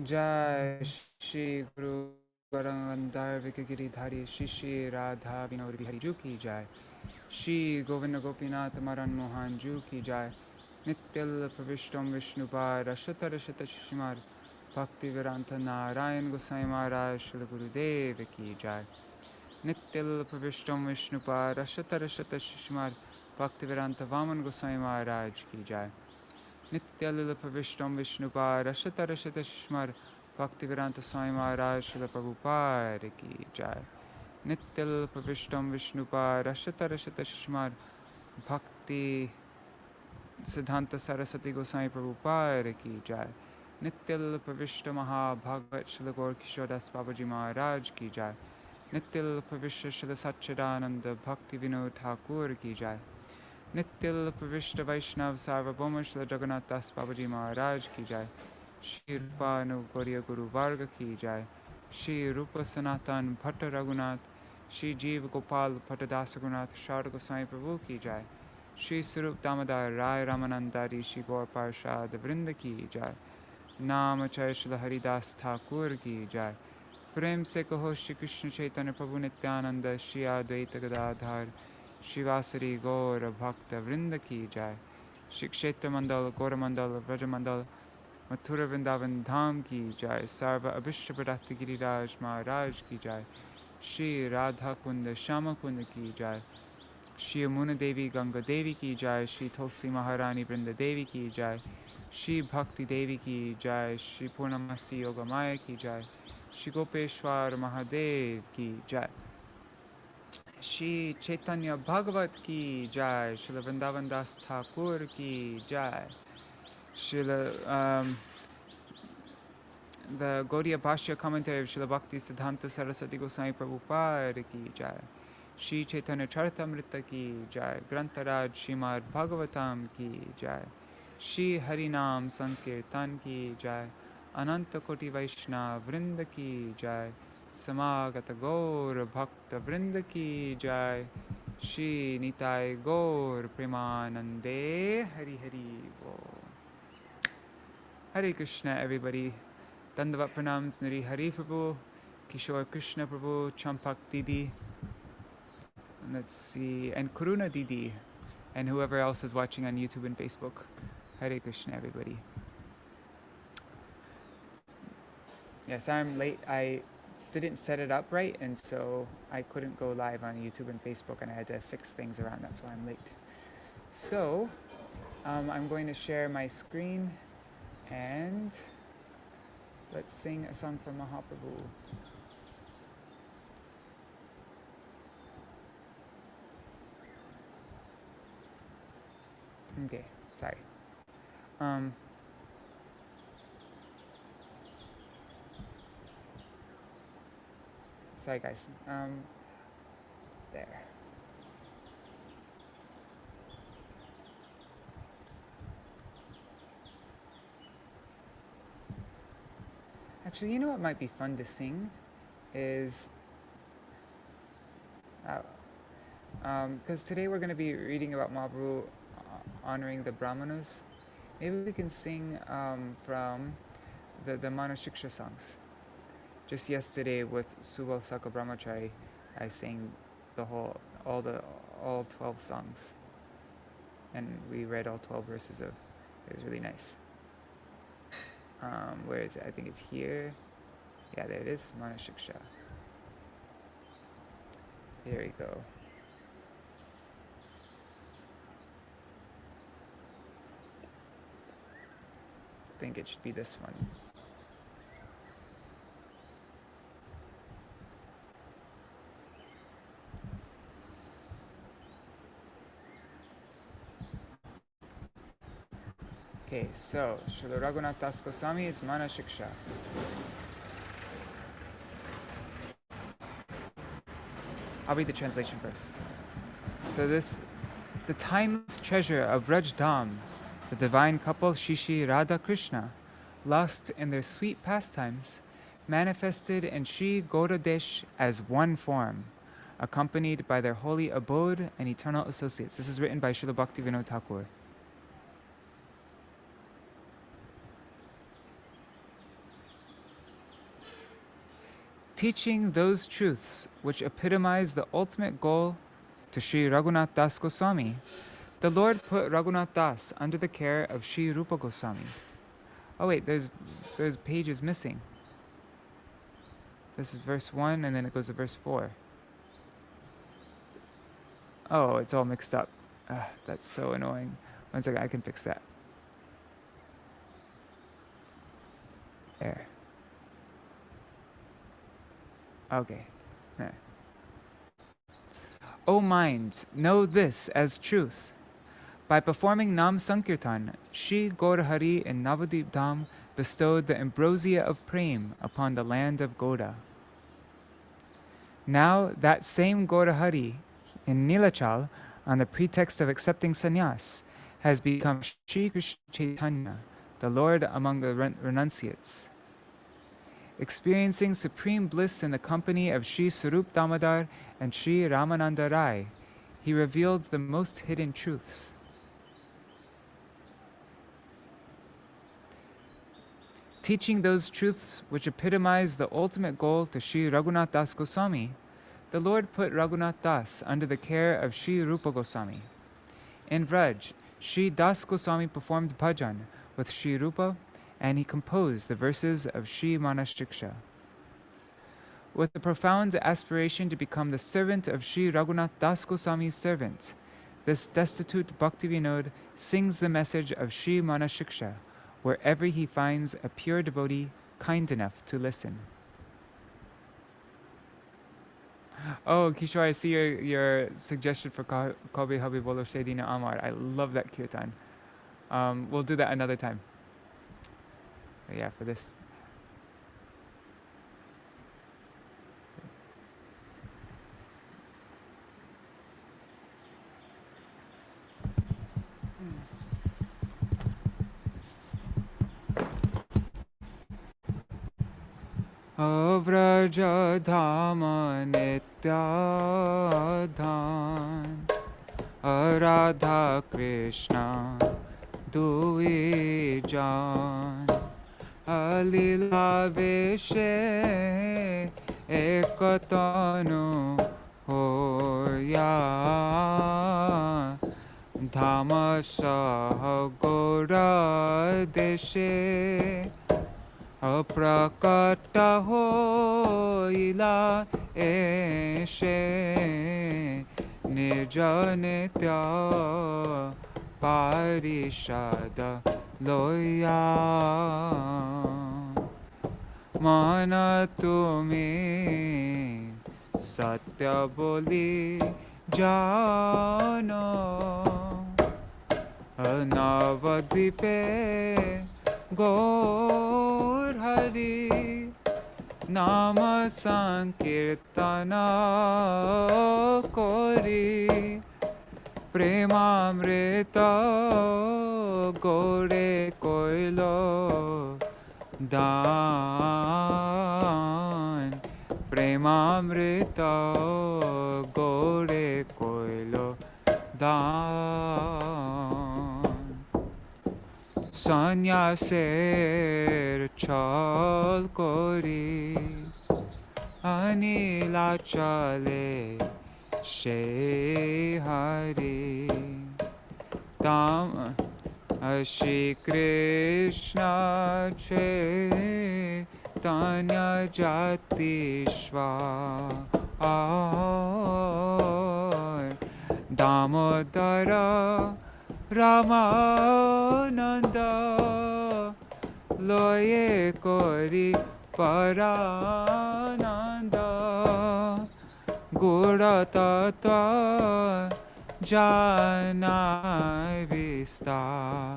Jai Shri Guru Gaurangandhar Vikagiri Shri Shri Radha Vinod Bihari Ju Ki Jai Shri Govinda Gopinath Maran Mohan Ju Ki Jai Nityal Pravishtam Vishnupad Rashata Rashata Shishimar Bhakti Viranta Narayan Gosai Maharaj Shri Gurudev Ki Jai Nityal Pravishtam Vishnupad Rashata Rashata Shishimar Bhakti Viranta Vaman Gosai Maharaj Ki Jai Nityalila Pravishtam Vishnupad Rashata Rashata Shishmar Bhaktivedanta Swami Maharaj Srila Prabhupada Ki Jai Nityalila Pravishtam Vishnupad Rashata Rashata Shishmar Bhakti Siddhanta Saraswati Goswami Prabhupada Ki Jai Nityalila Pravishta Maha Bhagavat Srila Gaur Kishodas Babaji Maharaj Ki Jai Nityalila Pravishta Srila Satchidananda Bhakti Vinod Thakur Ki Jai Nityal Pravishta Vaishnav Sarvabhauma Shri Jagannath Das Babaji Maharaj Ki Jai Shri Rupa Anugarya Guru Varga Ki Jai Shri Rupa Sanatan Bhatta Raghunath Shri Jeev Gopal Bhatta Dasa Gurunath Sharda Goswami Prabhu Ki Jai Shri Sarup Damodar Rai Ramanandari Shri Gaur Parshad Vrinda Ki Jai Namacharya Shri Haridas Thakur Ki Jai Prem Se Kaho Shri Krishna Chaitanya Prabhu Nityananda Shri Advaita Gadadhar Shivasari Gaura Bhakta Vrinda Ki Jai Shri Kshetra Mandala Gaura Mandala Vraja Mandala Mathura Vrindavan Dham Ki Jai Sarva Abhishta Pradata Giriraj Maharaj Ki Jai Shri Radha Kunda Shama Kunda Ki Jai Shri Yamuna Devi Ganga Devi Ki Jai Shri Tulsi Maharani Vrinda Devi Ki Jai Shri Bhakti Devi Ki Jai Shri Purnamasi Yogamaya Ki Jai Shri Gopeshwar Mahadev Ki Jai Śrī Caitanya-bhāgavata ki Jai, Srila Vrindavan Das Thakur ki Jai, Srila the Gaudiya Bhashya commentary of Srila Bhakti Siddhanta Saraswati Goswami Prabhupada ki Jai, Śrī Caitanya Charitamrita ki Jai, Grantaraj Srimad Bhagavatam ki Jai, Śrī Harinam Sankirtan ki Jai, Ananta Koti Vaishnava Vrinda ki Jai, Samagata Gaur Bhakta Vrinda ki Jai Shri Nitai Gaur Premanande Hari Hari Bo. Hare Krishna everybody. Dandavat Pranams Nari Hari Prabhu, Kishore Krishna Prabhu, Champak Didi, and let's see, and Kuruna Didi, and whoever else is watching on YouTube and Facebook. Hare Krishna everybody. Yes, I'm late. I didn't set it up right, and so I couldn't go live on YouTube and Facebook, and I had to fix things around. That's why I'm late. So I'm going to share my screen, and let's sing a song from Mahaprabhu. Okay, sorry. Sorry guys. There. Actually, you know what might be fun to sing is, because today we're going to be reading about Mahaprabhu honoring the Brahmanas. Maybe we can sing from the Manashiksha songs. Just yesterday with Subal Saka Brahmachari, I sang all 12 songs, and we read all 12 verses of. It was really nice. Where is it? I think it's here. Yeah, there it is. Manashiksha. Here we go. I think it should be this one. Okay, so Srila Raghunath Das Goswami is Manashiksha. I'll read the translation first. So the timeless treasure of Raj Dham, the divine couple Shri Radha Krishna, lost in their sweet pastimes, manifested in Sri Gaudadesh as one form, accompanied by their holy abode and eternal associates. This is written by Srila Bhakti Vinod Thakur. teaching those truths which epitomize the ultimate goal to Sri Raghunath Das Goswami, the Lord put Raghunath Das under the care of Sri Rupa Goswami. Oh wait, there's pages missing. This is verse 1 and then it goes to verse 4. Oh, it's all mixed up. That's so annoying. One second, I can fix that. There. Okay. There. O mind, know this as truth. By performing Nam Sankirtan, Shri Gaurahari in Navadvip Dham bestowed the ambrosia of Prem upon the land of Goda. Now that same Gaurahari in Nilachal, on the pretext of accepting sannyas, has become Śrī Caitanya, the Lord among the renunciates. Experiencing supreme bliss in the company of Sri Sarup Damodar and Sri Ramananda Rai, he revealed the most hidden truths. Teaching those truths which epitomize the ultimate goal to Sri Raghunath Das Goswami, the Lord put Raghunath Das under the care of Sri Rupa Goswami. In Vraj, Sri Das Goswami performed bhajan with Sri Rupa, and he composed the verses of Sri Manashiksha. With a profound aspiration to become the servant of Sri Raghunath Das Goswami's servant, this destitute Bhakti-Vinod sings the message of Sri Manashiksha wherever he finds a pure devotee kind enough to listen. Oh, Kishore, I see your suggestion for Kabi Habi Bolo Shedina Amar. I love that kirtan. We'll do that another time. But yeah, for this. Avraja Dhama Nityadhan Aradha Krishna Duijan Alila Veshe Ekatanu Hoya Dhama Sahagora Deshe Aprakata hoila eshe nirjanitya parishada loya mana tumi satya boli jano Navadvipe Gaur Hari Nama Sankirtana Kori Premamrita Gore Koilo Dan Premamrita Gore Koilo Dan Sannyāsīr chal kori anilachale she hari tam Śrī Krishna Caitanya Jatishvar Damodara Ramananda Loye Kori Parananda Gura Tattva Janai Vistar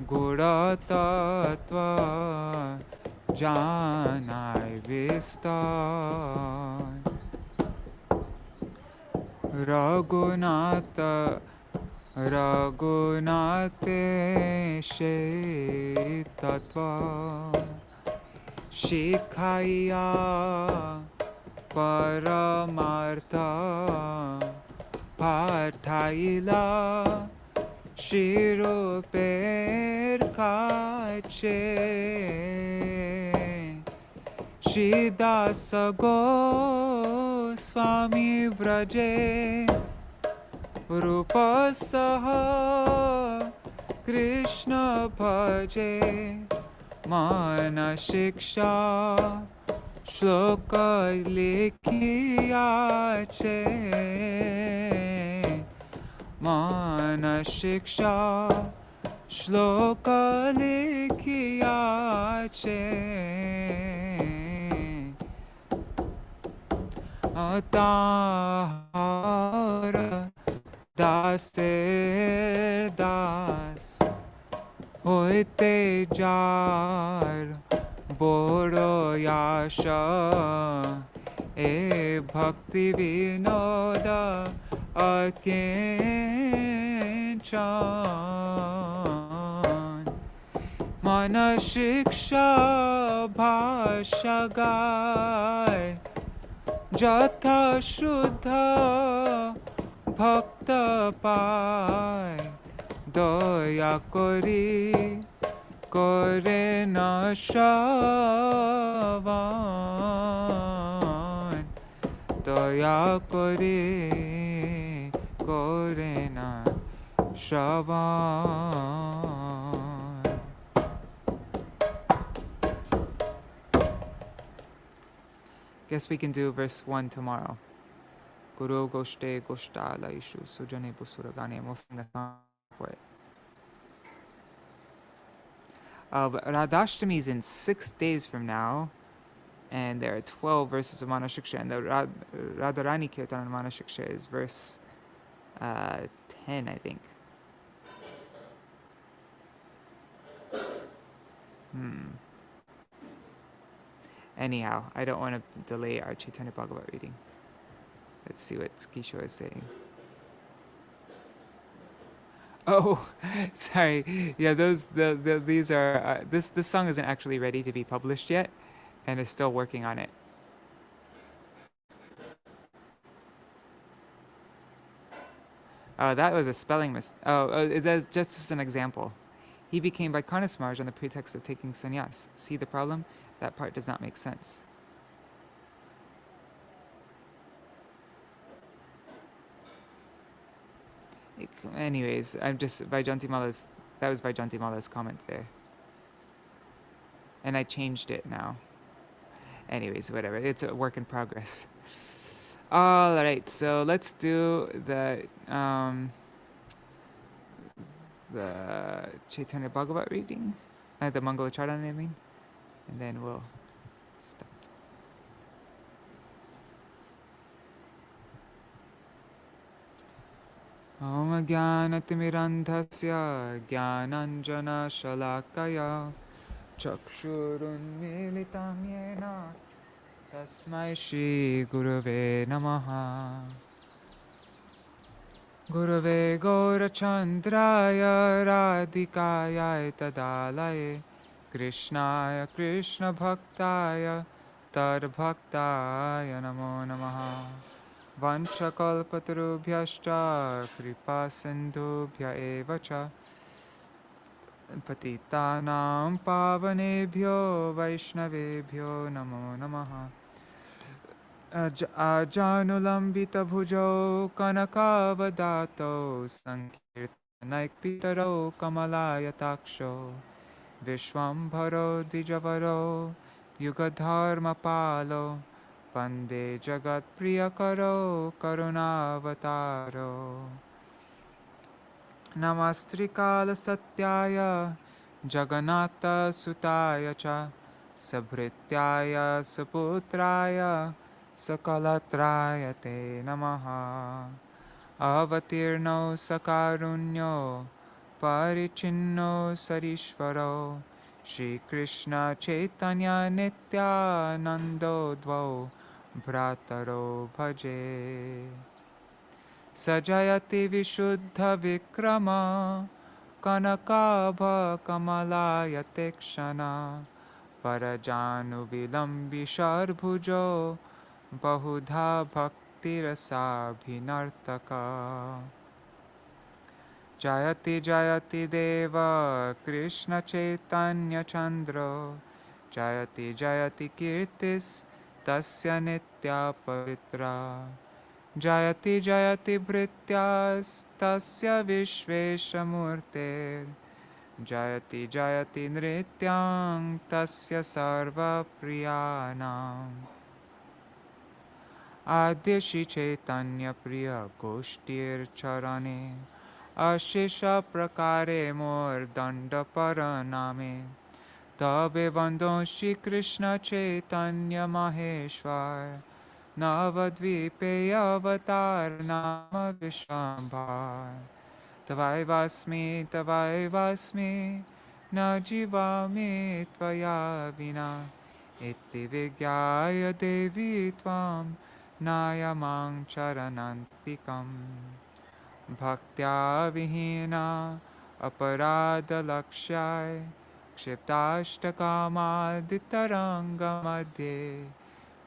Gura Tattva Janai Vistar Raghunatha Raghunate She Tattva Shikhaya Paramartha Pathaila Shiruper Kache Tulsidasa Goswami Vraje Rupasaha Krishna Bhaje Mana Shiksha Shloka Likhiyache Mana Shiksha Shloka Likhiyache Atara Daser Das Hoite Jar Boro Yasha E Bhakti Vinoda Akinchan Mana Shiksha Bhashagai Jatha Shuddha Bhakta Pai Daya Kori Kore na Shravan Daya Kori Kore na Shravan. Guess we can do verse 1 tomorrow. Guru Goshte Goshtala Ishu Sujane Busuragane. We'll sing the song for it. Radhashtami is in 6 days from now, and there are 12 verses of Manashiksha, and the Radharani Kirtan of Manashiksha is verse 10, I think. Anyhow, I don't want to delay our Caitanya-bhāgavata reading. Let's see what Kishore is saying. Oh, sorry. Yeah, these are this song isn't actually ready to be published yet, and is still working on it. Oh, that was a spelling mistake. That's just as an example. He became Vaikanas Maharaj on the pretext of taking sannyas. See the problem? That part does not make sense. Anyways, I'm just that was Vaijantimala's comment there. And I changed it now. Anyways, whatever. It's a work in progress. Alright, so let's do the Caitanya-bhāgavata reading. The Mangalacharan, I mean. And then we'll start. Om Jnanatimirandhasya Jnananjana Shalakaya Chakshurunmilitam Yena Tasmai Shri Gurave Namaha. Gurave Gaurachandraya Radhikaya Tadalaye Krishnaya Krishna Bhaktaya Tad Bhaktaya Namo Namaha. Vanchakalpatarubhyashta kripa sindhubhya eva cha patitanam pavanebhyo vaishnavebhyo namo namaha. Ajanulambita bhujo kanakavadato sankirtanaikpitaro kamalaya Vishwambharo dijavaro yugadharma palo Vande Jagat Priyakaro Karunavataro. Namastrikala Satyaya Jagannatha Sutaya Cha Sabhrityaya Saputraya Sakalatraya Te Namaha. Avatirno Sakarunyo Parichinno Sarishvaro Shri Krishna Chaitanya Nityanando Dvau Bhrataro Bhaje. Sajayati Vishuddha Vikrama Kanakabha Kamalaya Tekshana Parajanu Vilambi Sharbhujo Bahudha Bhakti Rasa Bhinartaka. Jayati Jayati Deva Krishna Chaitanya Chandra Jayati Jayati Kirtis Tasya Nitya Pavitra. Jayati Jayati Bhrityas Tasya Vishveshamurter. Jayati Jayati Nrityang Tasya Sarva Priyanam. Adi Śrī Caitanya-bhāgavata Goshtir Charane Ashisha Prakare Mor Danda Paraname Tabe Bandon Shri Krishna Chaitanya Maheshwar Navadvipe Avatar Nama Vishwambhar Tavai Vasmi Na Jivami Tvaya Vina Iti Vigyaya Devi Tvam Nayamang Charanantikam Bhaktya Vihina Aparada Lakshay Kshiptashtakamadhitaranga Madhye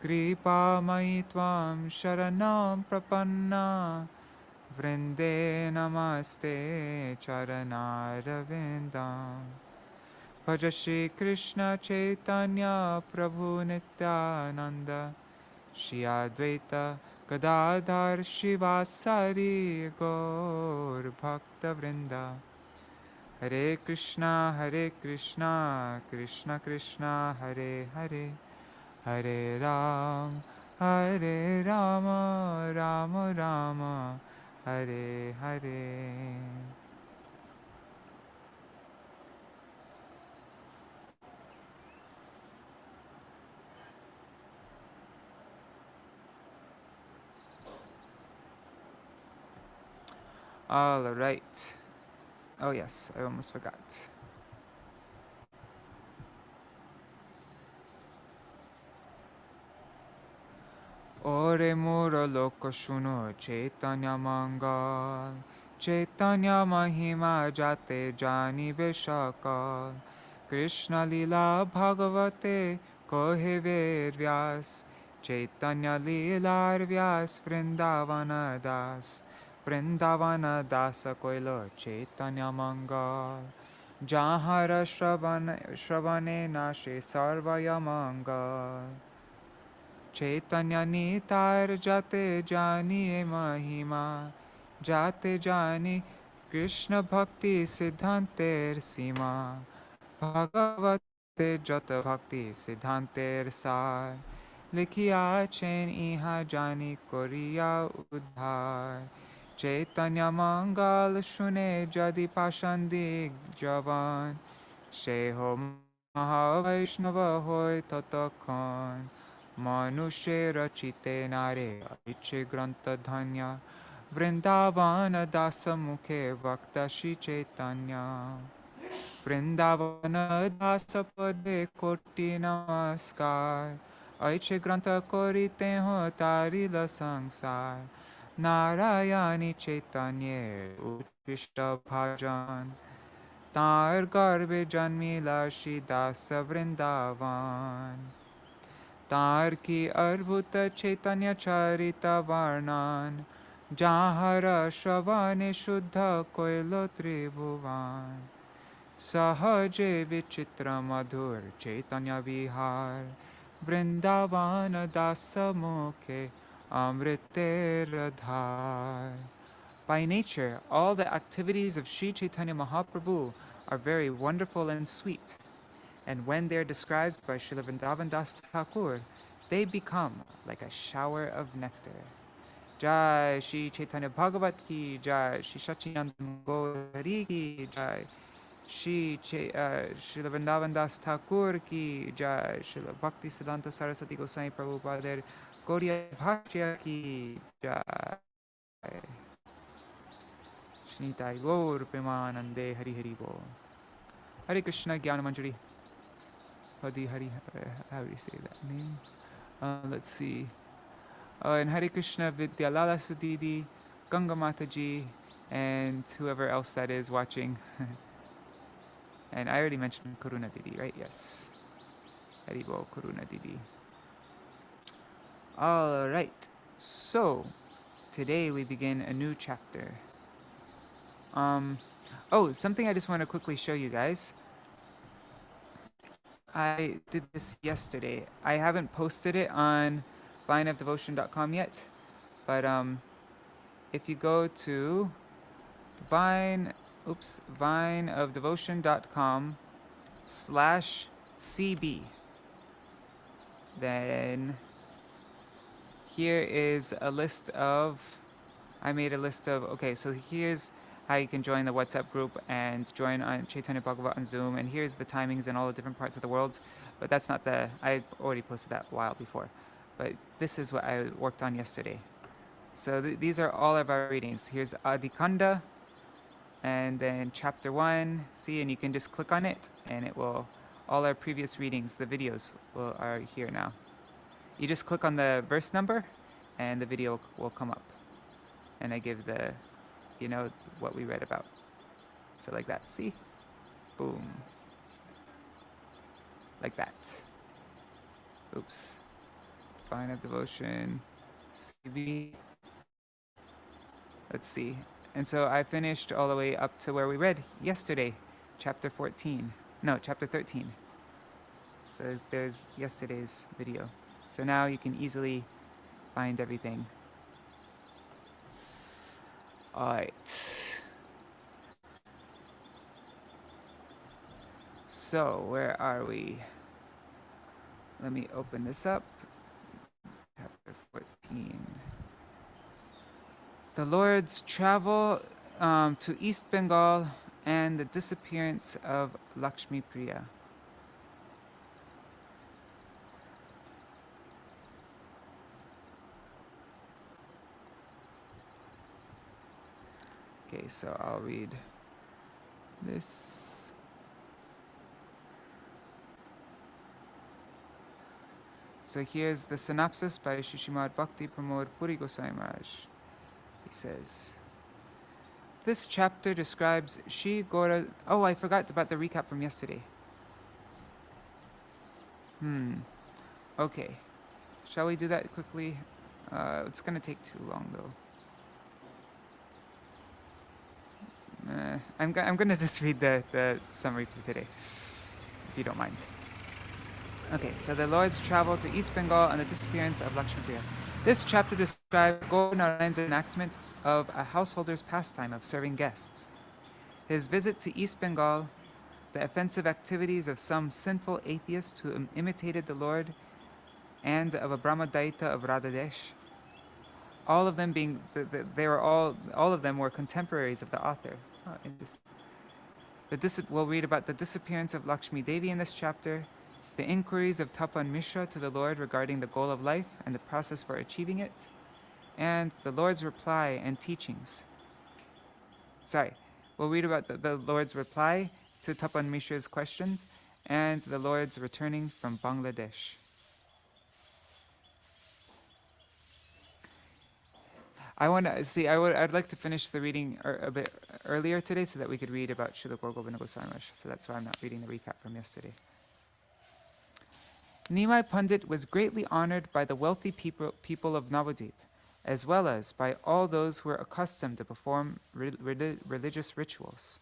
Kripa Maitvam Sharanam Prapanna Vrinde Namaste Charanarvindam Bhaja Shri Krishna Chaitanya Prabhu Nityananda Shri Advaita Gadadhar Shivasari Gaur Bhakta Vrinda Hare Krishna Krishna Krishna Hare Hare Hare Rama Rama Rama Hare Hare. All right. Oh yes, I almost forgot. Ore mura loka shuno Chaitanya Mangal Chaitanya Mahima Jate Jani Vishakal Krishna Lila Bhagavate Kohe Ved Vyas Chaitanya Lila Vyas Vrindavana Das Vrindavana Dasa Koilo Chaitanya Mangal Jahara Shravane Nashe Sarvaya Mangal Chaitanya Nitar Jate Jani Mahima Jate Jani Krishna Bhakti Siddhanter Sima Bhagavate Jata Bhakti Siddhanter Sar Likhiya Chen Iha Jani Koriya Udhar Chaitanya Mangal Shune Jadi Pashandig Javan Sheho Mahavaishnava Hoy Tatakhan Manushe Rachite Nare Aiche Granta Dhanya Vrindavana Dasa Mukhe Vakta Shri Chaitanya Vrindavana Dasa Pade Koti Namaskar Aiche Granta Korite Ho Tarila Sangsar Narayani Chaitanya Utkrishta Bhajan Tar Garbe Janmila Shri Dasa Vrindavan तार की अद्भुत चैतन्य चरिता वर्णन जहाँ श्रवणे शुद्ध कोइलो त्रिभुवन सहजे विचित्र मधुर चैतन्य विहार वृंदावन दास मुखे अमृतेर धार. By nature, all the activities of Śrī Caitanya Mahaprabhu are very wonderful and sweet. And when they are described by Srila Vrindavan Das Thakur, they become like a shower of nectar. Jai Śrī Caitanya-bhāgavata ki Jai, Śrī Satchidananda Gauri ki Jai, Srila Vrindavan Das Thakur ki Jai, Srila Bhakti Siddhanta Saraswati Goswami Prabhupada Gauriya Bhashya ki Jai. Shnitai Gaur Premanande Hari Hari Bol. Hare Krishna Gyana Manjari. How do you say that name? Let's see. And Hare Krishna Vidyalala Sadidi, Ganga Mataji, and whoever else that is watching. And I already mentioned Karuna Didi, right? Yes. Haribo Karuna Didi. All right. So, today we begin a new chapter. Oh, something I just want to quickly show you guys. I did this yesterday. I haven't posted it on vineofdevotion.com yet, but if you go to vineofdevotion.com/CB, then here is a list of, I made a list of, okay, so here's how you can join the WhatsApp group and join on Caitanya-bhāgavata on Zoom, and here's the timings in all the different parts of the world, but that's not I already posted that a while before, but this is what I worked on yesterday. So these are all of our readings. Here's Ādi-khaṇḍa, and then chapter 1, see, and you can just click on it, and it will, all our previous readings, the videos are here now. You just click on the verse number, and the video will come up. And I give the, what we read about. So like that, see? Boom. Like that. Oops. Vine of Devotion, CB. Let's see. And so I finished all the way up to where we read yesterday, chapter 13. So there's yesterday's video. So now you can easily find everything. Alright. So where are we? Let me open this up. Chapter 14. The Lord's travel to East Bengal and the disappearance of Lakṣmīpriya. Okay, so I'll read this. So here's the synopsis by Śrīmad Bhakti Pramod Puri Goswami Maharaj. He says, this chapter describes Śrī Gaura... Oh, I forgot about the recap from yesterday. Okay. Shall we do that quickly? It's going to take too long, though. I'm going to just read the summary for today, if you don't mind. Okay, so the Lord's travel to East Bengal and the disappearance of Lakṣmīpriya. This chapter describes Gaura Narayan's enactment of a householder's pastime of serving guests. His visit to East Bengal, the offensive activities of some sinful atheists who imitated the Lord, and of a Brahmadaita of Radhadesh. All of them being, all of them were contemporaries of the author. Oh, interesting. We'll read about the disappearance of Lakshmi Devi in this chapter, the inquiries of Tapan Mishra to the Lord regarding the goal of life and the process for achieving it, and the Lord's reply and teachings. We'll read about the Lord's reply to Tapan Mishra's question, and the Lord's returning from Bangladesh. I'd like to finish the reading a bit earlier today so that we could read about Srila Gaura Govinda Goswami Maharaj. So that's why I'm not reading the recap from yesterday. Nimāi Pandit was greatly honored by the wealthy people of Navadvip, as well as by all those who were accustomed to perform religious rituals.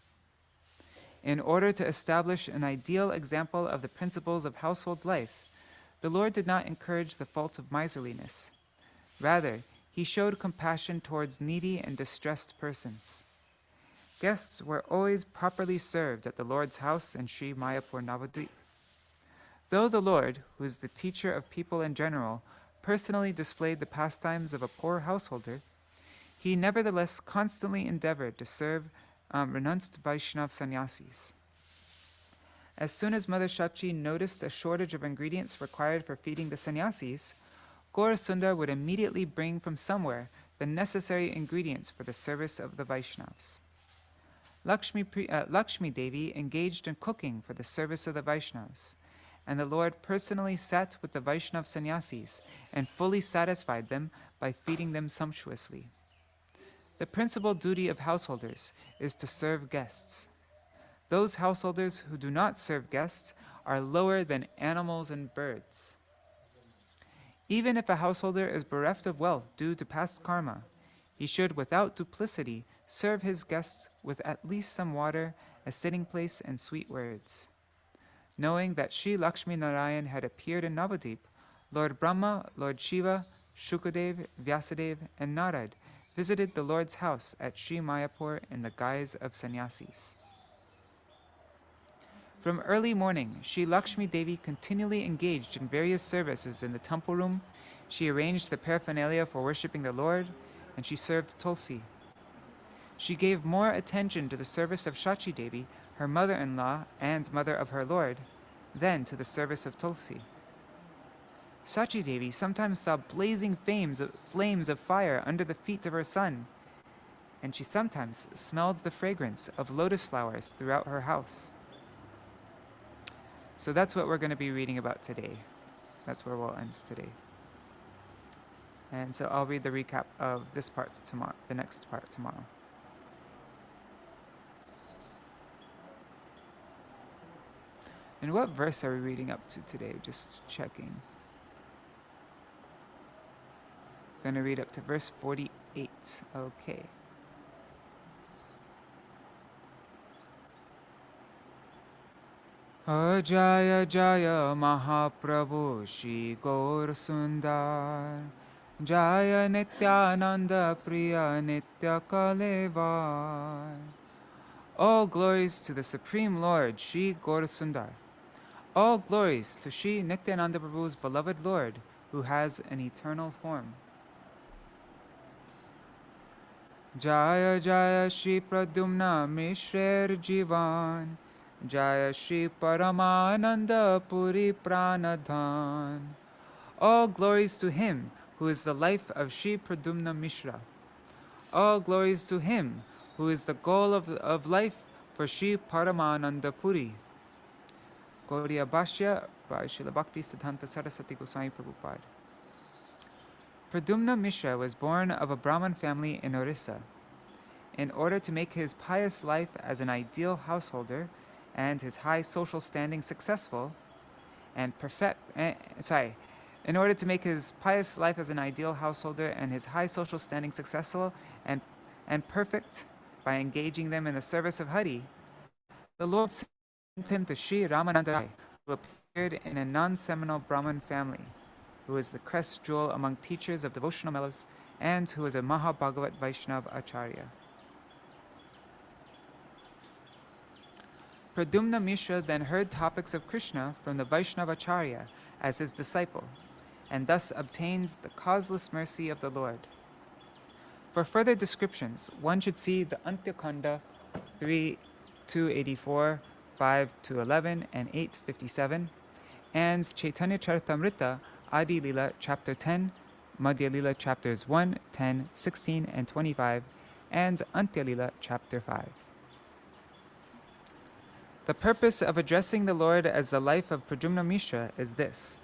In order to establish an ideal example of the principles of household life, the Lord did not encourage the fault of miserliness. Rather, he showed compassion towards needy and distressed persons. Guests were always properly served at the Lord's house in Sri Mayapur Navadvip. Though the Lord, who is the teacher of people in general, personally displayed the pastimes of a poor householder, he nevertheless constantly endeavored to serve renounced Vaishnava sannyāsīs. As soon as Mother Shachi noticed a shortage of ingredients required for feeding the sannyāsīs, Gaura Sundar would immediately bring from somewhere the necessary ingredients for the service of the Vaishnavas. Lakshmi Devi engaged in cooking for the service of the Vaishnavas, and the Lord personally sat with the Vaishnava sannyāsīs and fully satisfied them by feeding them sumptuously. The principal duty of householders is to serve guests. Those householders who do not serve guests are lower than animals and birds. Even if a householder is bereft of wealth due to past karma, he should, without duplicity, serve his guests with at least some water, a sitting place, and sweet words. knowing that Sri Lakṣmī had appeared in Navadvip, Lord Brahma, Lord Shiva, Shukadev, Vyasadeva, and Narad visited the Lord's house at Sri Mayapur in the guise of sannyāsīs. From early morning, Sri Lakshmi Devi continually engaged in various services in the temple room. She arranged the paraphernalia for worshipping the Lord, and she served Tulsi. She gave more attention to the service of Shachi Devi, her mother-in-law and mother of her Lord, than to the service of Tulsi. Sachi Devi sometimes saw blazing flames of fire under the feet of her son, and she sometimes smelled the fragrance of lotus flowers throughout her house. So that's what we're going to be reading about today. That's where we'll end today. And so I'll read the recap of this part tomorrow, the next part tomorrow. And what verse are we reading up to today? Just checking. Going to read up to verse 48. Okay. Jaya Jaya Mahaprabhu Shri Gaur Sundar Jaya Nityananda Priya Nitya Kalevar. All glories to the Supreme Lord Shri Gaur Sundar. All glories to Shri Nityananda Prabhu's beloved Lord, who has an eternal form. Jaya Jaya Shri Pradyumna Mishrer Jivan Jaya Shri Paramananda Puri Pranadhan. All glories to him who is the life of Shri Pradyumna Mishra. All glories to him who is the goal of life for Shri Paramananda Puri. Gauriya Bhashya by Srila Bhakti Siddhanta Saraswati Goswami Prabhupada. Pradyumna Mishra was born of a Brahmin family in Orissa. In order to make his pious life as an ideal householder and his high social standing successful and in order to make his pious life as an ideal householder and his high social standing successful and perfect by engaging them in the service of Hari, the Lord sent him to Sri Ramananda, who appeared in a non-seminal Brahmin family, who is the crest jewel among teachers of devotional mellows and who is a Mahabhagavat Vaishnava Acharya. Pradyumna Mishra then heard topics of Krishna from the Vaishnava Acharya as his disciple, and thus obtains the causeless mercy of the Lord. For further descriptions, one should see the Ādi-khaṇḍa 3:284, 5:11, and 8:57, and Chaitanya Charitamrita Adi Lila chapter 10, Madhya Lila chapters 1, 10, 16, and 25, and Antya Lila chapter 5. The purpose of addressing the Lord as the life of Pradyumna Mishra is this.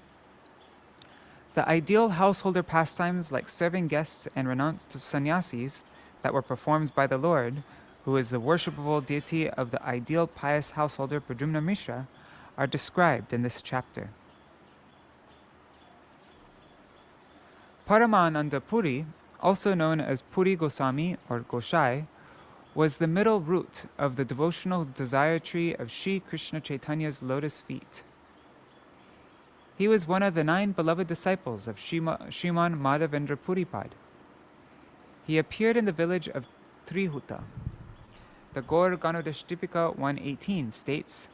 The ideal householder pastimes like serving guests and renounced sannyāsīs that were performed by the Lord, who is the worshipable deity of the ideal pious householder Pradyumna Mishra, are described in this chapter. Paramananda Puri, also known as Puri Goswami or Goshai, was the middle root of the devotional desire tree of Sri Krishna Chaitanya's lotus feet. He was one of the 9 beloved disciples of Shriman Madhavendra Puripad. He appeared in the village of Trihuta. The Gaur Ganodashtipika 118 states,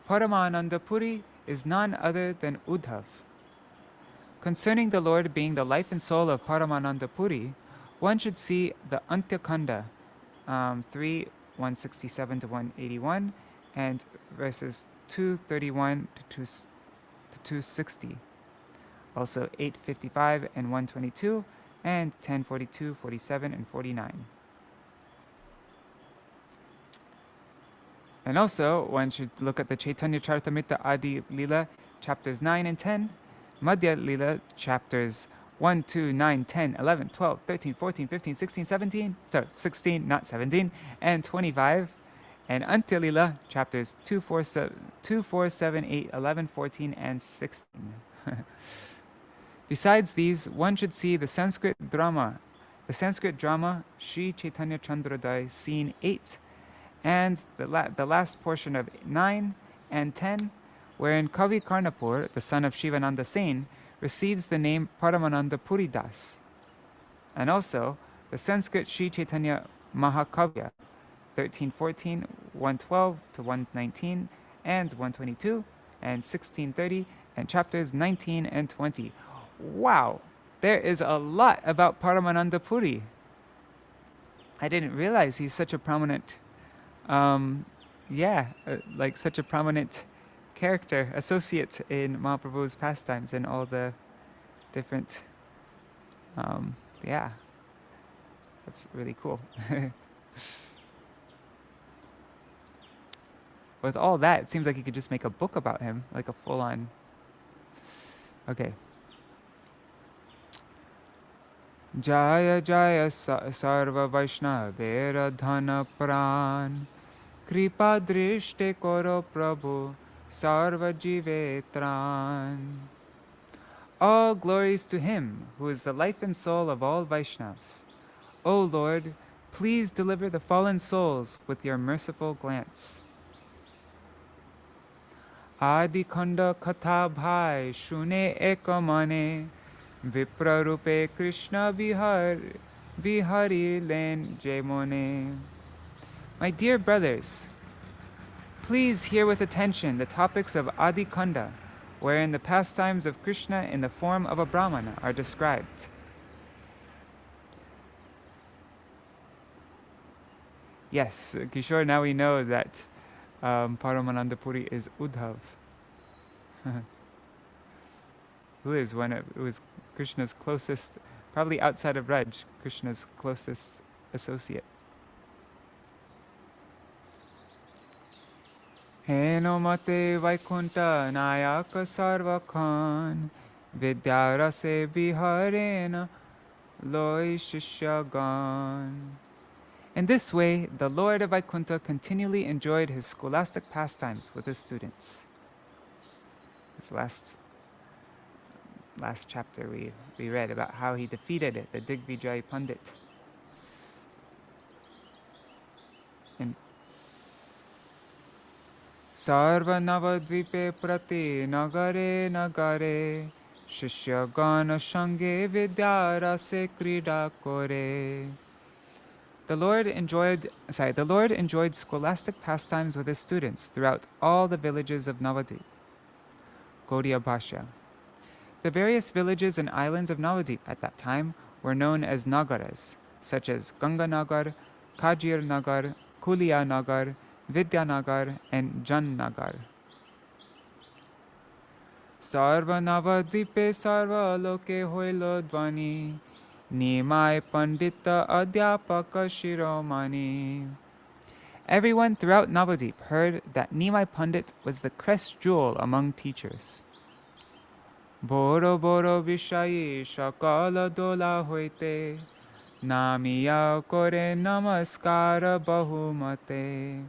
Paramananda Puri is none other than Uddhav. Concerning the Lord being the life and soul of Paramananda Puri, one should see the Ādi-khaṇḍa 3:167 to 181 and verses 231 to 260. Also 8:55 and 122 and 10:42, 47, and 49. And also, one should look at the Chaitanya Charitamrita Adi Lila chapters 9 and 10, Madhya Lila chapters 1, 2, 9, 10, 11, 12, 13, 14, 15, 16, 17, sorry, 16, not 17, and 25, and Antya Lila chapters 2, 4, 7, 8, 11, 14, and 16. Besides these, one should see the Sanskrit drama Śrī Caitanya-bhāgavata scene 8, and the last portion of 9 and 10, wherein Kavi Karnapur, the son of Shivananda Sen, receives the name Paramananda Puridas. And also, the Sanskrit Śrī Caitanya-bhāgavata, 1314, 112 to 119, and 122, and 1630, and chapters 19 and 20. Wow! There is a lot about Paramananda Puri. I didn't realize he's such a prominent, like such a prominent character, associate in Mahaprabhu's pastimes and all the different, that's really cool. With all that, it seems like you could just make a book about him, like a full-on. Okay. Jaya Jaya Sarva Vaishnavera Dhana Pran Kripa Drishte Koro Prabhu Sarva Jivetran. All glories to him who is the life and soul of all Vaishnavas. O Lord, please deliver the fallen souls with your merciful glance. Ādi-khaṇḍa katha bhai shune ekamane Viprarupe Krishna Vihari len jemone. My dear brothers, please hear with attention the topics of Ādi-khaṇḍa, wherein the pastimes of Krishna in the form of a Brahmana are described. Yes, Kishore, now we know that Paramananda Puri is Uddhav, who is Krishna's closest, probably outside of Raj, Krishna's closest associate. Heno mate Vaikunta Nayaka Sarvakhan Vidyarase Viharena Loi Shishyagan. In this way, the Lord of Vaikunta continually enjoyed his scholastic pastimes with his students. This last chapter we read about how he defeated the Digvijay Pandit. In Sarva Navadvipe Prati Nagare Nagare Shishya Gana Shange Vidyarase Krida Kore. The Lord enjoyed scholastic pastimes with his students throughout all the villages of Navadvip. Gaudiya Bhashya. The various villages and islands of Navadvip at that time were known as Nagaras, such as Ganganagar, Kajir Nagar, Kuliya Nagar, Vidyanagar, and Jan Nagar. Sarva Navadvipe Sarva Loke Hoilo Dvani Nimāi Pandita Adhyapaka Shiromani. Everyone throughout Navadvip heard that Nimāi Pandit was the crest jewel among teachers. Boro Boro Vishayi Shakala Dola Hoite Namiya Kore Namaskara Bahumate.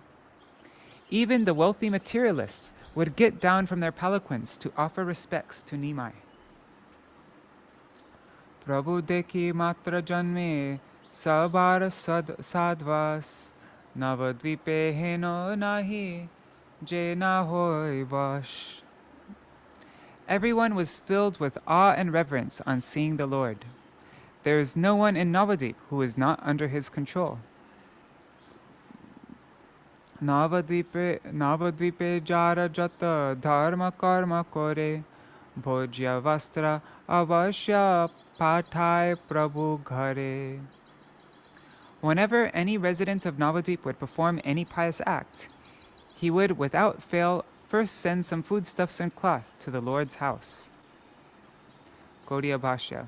Even the wealthy materialists would get down from their palanquins to offer respects to Nimāi. Prabhu dekhi matra janme sabar sadvas Navadvipe heno nahi je na hoy vash. Everyone was filled with awe and reverence on seeing the Lord. There is no one in Navadvip who is not under his control. Navadvipe jara jata dharma karma kore bhojya vastra avashya pathai prabhu ghare. Whenever any resident of Navadvip would perform any pious act, he would without fail first send some foodstuffs and cloth to the Lord's house. Gaudiya Bhashya.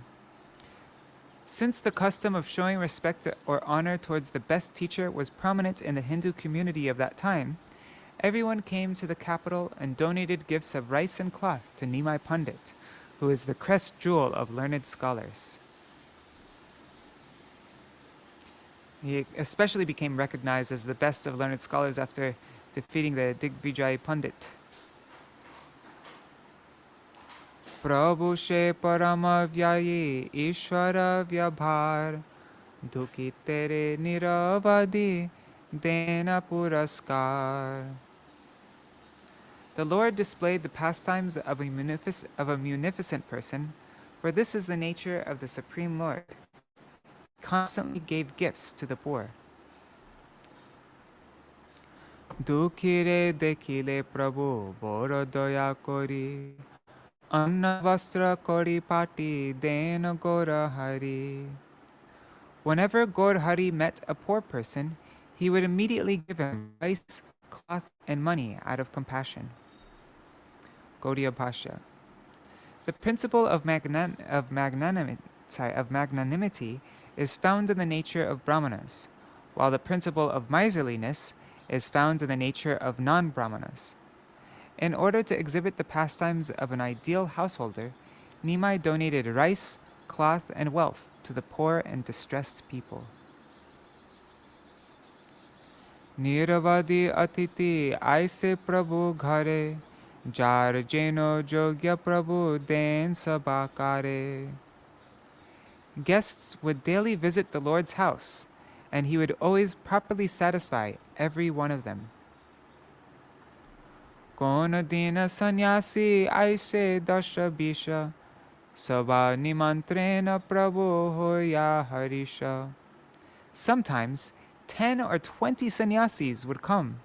Since the custom of showing respect or honor towards the best teacher was prominent in the Hindu community of that time, everyone came to the capital and donated gifts of rice and cloth to Nimāi Pandit, who is the crest jewel of learned scholars. He especially became recognized as the best of learned scholars after defeating the Digvijay Pandit. Prabhu she parama vyayi ishvara vyabhar dukhi tere niravadi dena puraskar. The Lord displayed the pastimes of a munificent person, for this is the nature of the Supreme Lord. He constantly gave gifts to the poor. Dukhire dekhile Prabhu boro doya kori, anna vastra kori pati dena gora hari. Whenever Gaur Hari met a poor person, he would immediately give him rice, cloth, and money out of compassion. Gaudiya Bhashya. The principle of magnanimity is found in the nature of brahmanas, while the principle of miserliness is found in the nature of non-brahmanas. In order to exhibit the pastimes of an ideal householder, Nimāi donated rice, cloth, and wealth to the poor and distressed people. Niravadi atiti aise Prabhu ghare, jar jeno jogya Prabhu den sabakare. Guests would daily visit the Lord's house, and he would always properly satisfy every one of them. Kona dina sannyāsī aise dasha bisha, sabha nimantrena Prabhu hoya harisha. Sometimes 10 or 20 sannyāsīs would come,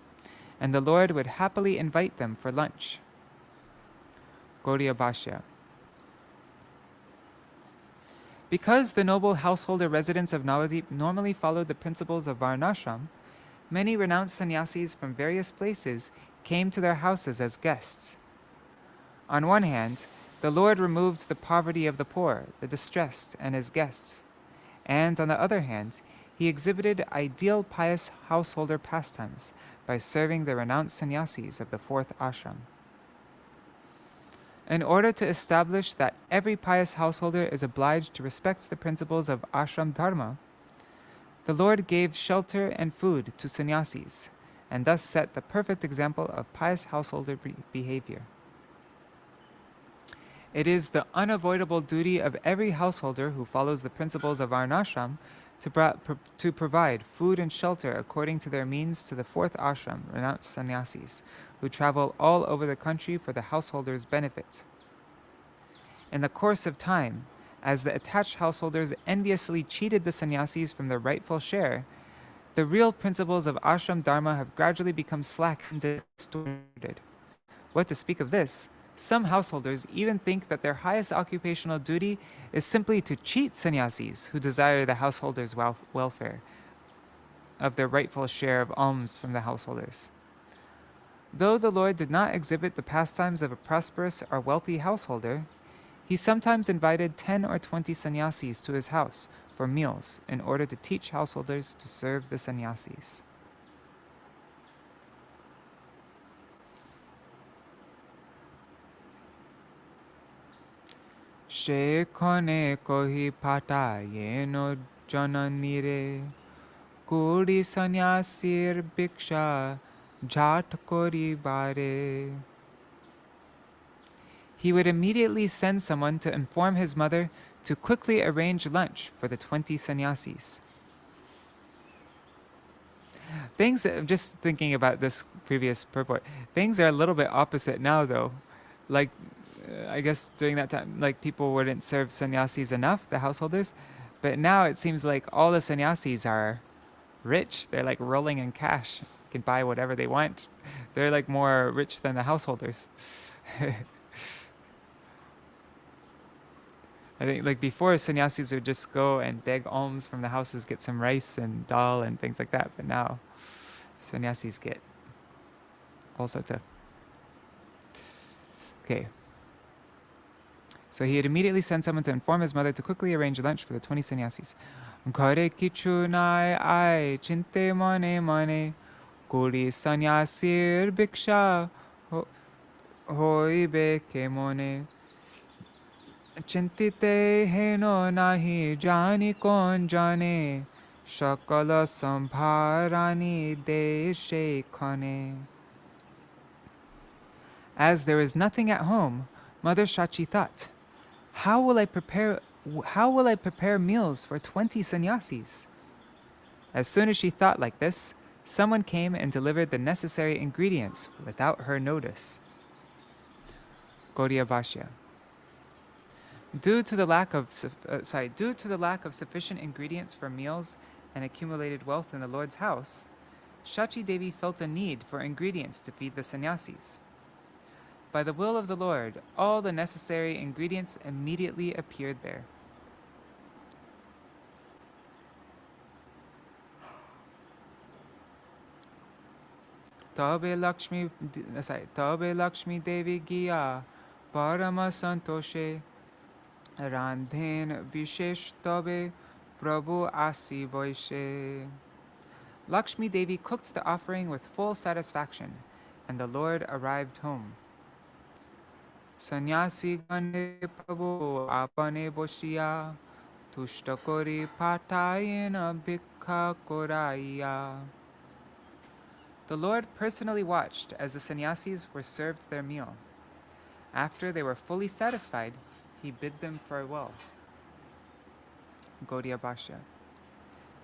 and the Lord would happily invite them for lunch. Gaudiya Bhashya. Because the noble householder residents of Navadip normally followed the principles of Varnashram, many renounced sannyāsīs from various places came to their houses as guests. On one hand, the Lord removed the poverty of the poor, the distressed, and his guests, and on the other hand, he exhibited ideal pious householder pastimes by serving the renounced sannyāsīs of the fourth ashram. In order to establish that every pious householder is obliged to respect the principles of ashram dharma, the Lord gave shelter and food to sannyāsīs, and thus set the perfect example of pious householder behavior. It is the unavoidable duty of every householder who follows the principles of Varnashram to provide food and shelter according to their means to the fourth ashram, renounced sannyāsīs, who travel all over the country for the householders' benefit. In the course of time, as the attached householders enviously cheated the sannyāsīs from their rightful share, the real principles of ashram dharma have gradually become slack and distorted. What to speak of this? Some householders even think that their highest occupational duty is simply to cheat sannyāsīs who desire the householders' welfare of their rightful share of alms from the householders. Though the Lord did not exhibit the pastimes of a prosperous or wealthy householder, he sometimes invited 10 or 20 sannyāsīs to his house for meals in order to teach householders to serve the sannyāsīs. Shekhone kohi pata yeno jananire, kuri sannyāsir bhiksha jhat kori bare. He would immediately send someone to inform his mother to quickly arrange lunch for the 20 sannyāsīs. Just thinking about this previous purport, things are a little bit opposite now though. Like, I guess during that time, like people wouldn't serve sannyāsīs enough, the householders, but now it seems like all the sannyāsīs are rich. They're like rolling in cash, can buy whatever they want. They're like more rich than the householders. I think like before, sannyāsīs would just go and beg alms from the houses, get some rice and dal and things like that. But now, sannyāsīs get all sorts of. Okay. So he had immediately sent someone to inform his mother to quickly arrange lunch for the 20 sannyāsīs. Ghare kichu nai ai chinte mane mane, kuri sannyāsir bhiksha hoibe ke mone. Chintite heno nahi jani kon jane, shakala sambharani deshe khane. As there is nothing at home, Mother Shachi thought, how will I prepare meals for 20 sannyāsīs? As soon as she thought like this, someone came and delivered the necessary ingredients without her notice. Gaudiya Bhashya. Due to the lack of sufficient ingredients for meals and accumulated wealth in the Lord's house, Shachi Devi felt a need for ingredients to feed the sannyāsīs. By the will of the Lord, all the necessary ingredients immediately appeared there. Tabe Lakshmi Devi Giya Parama Santoshe Randhen Vishesh Tabe Prabhu Asi Boishe. Lakshmi Devi cooked the offering with full satisfaction, and the Lord arrived home. Sannyasi Gane Prabhu Apane Boshiya Tushtakori Patayena Bhikha Koraiya. The Lord personally watched as the sannyāsīs were served their meal. After they were fully satisfied, he bid them farewell. Gaudiya Bhashya.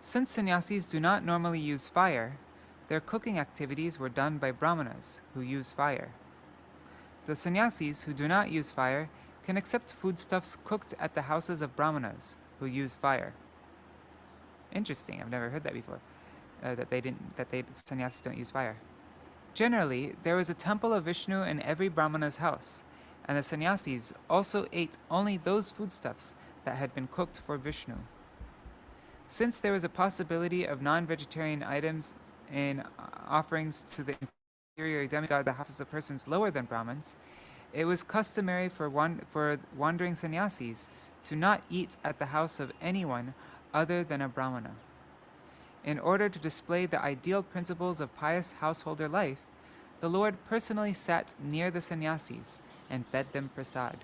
Since sannyāsīs do not normally use fire, their cooking activities were done by brahmanas, who use fire. The sannyāsīs who do not use fire can accept foodstuffs cooked at the houses of brahmanas, who use fire. Interesting, I've never heard that before. That sannyāsīs don't use fire. Generally, there was a temple of Vishnu in every brahmana's house, and the sannyāsīs also ate only those foodstuffs that had been cooked for Vishnu. Since there was a possibility of non-vegetarian items in offerings to the inferior demigod, the houses of persons lower than Brahmins, it was customary for wandering sannyāsīs to not eat at the house of anyone other than a brahmana. In order to display the ideal principles of pious householder life, the Lord personally sat near the sannyāsīs and fed them prasad.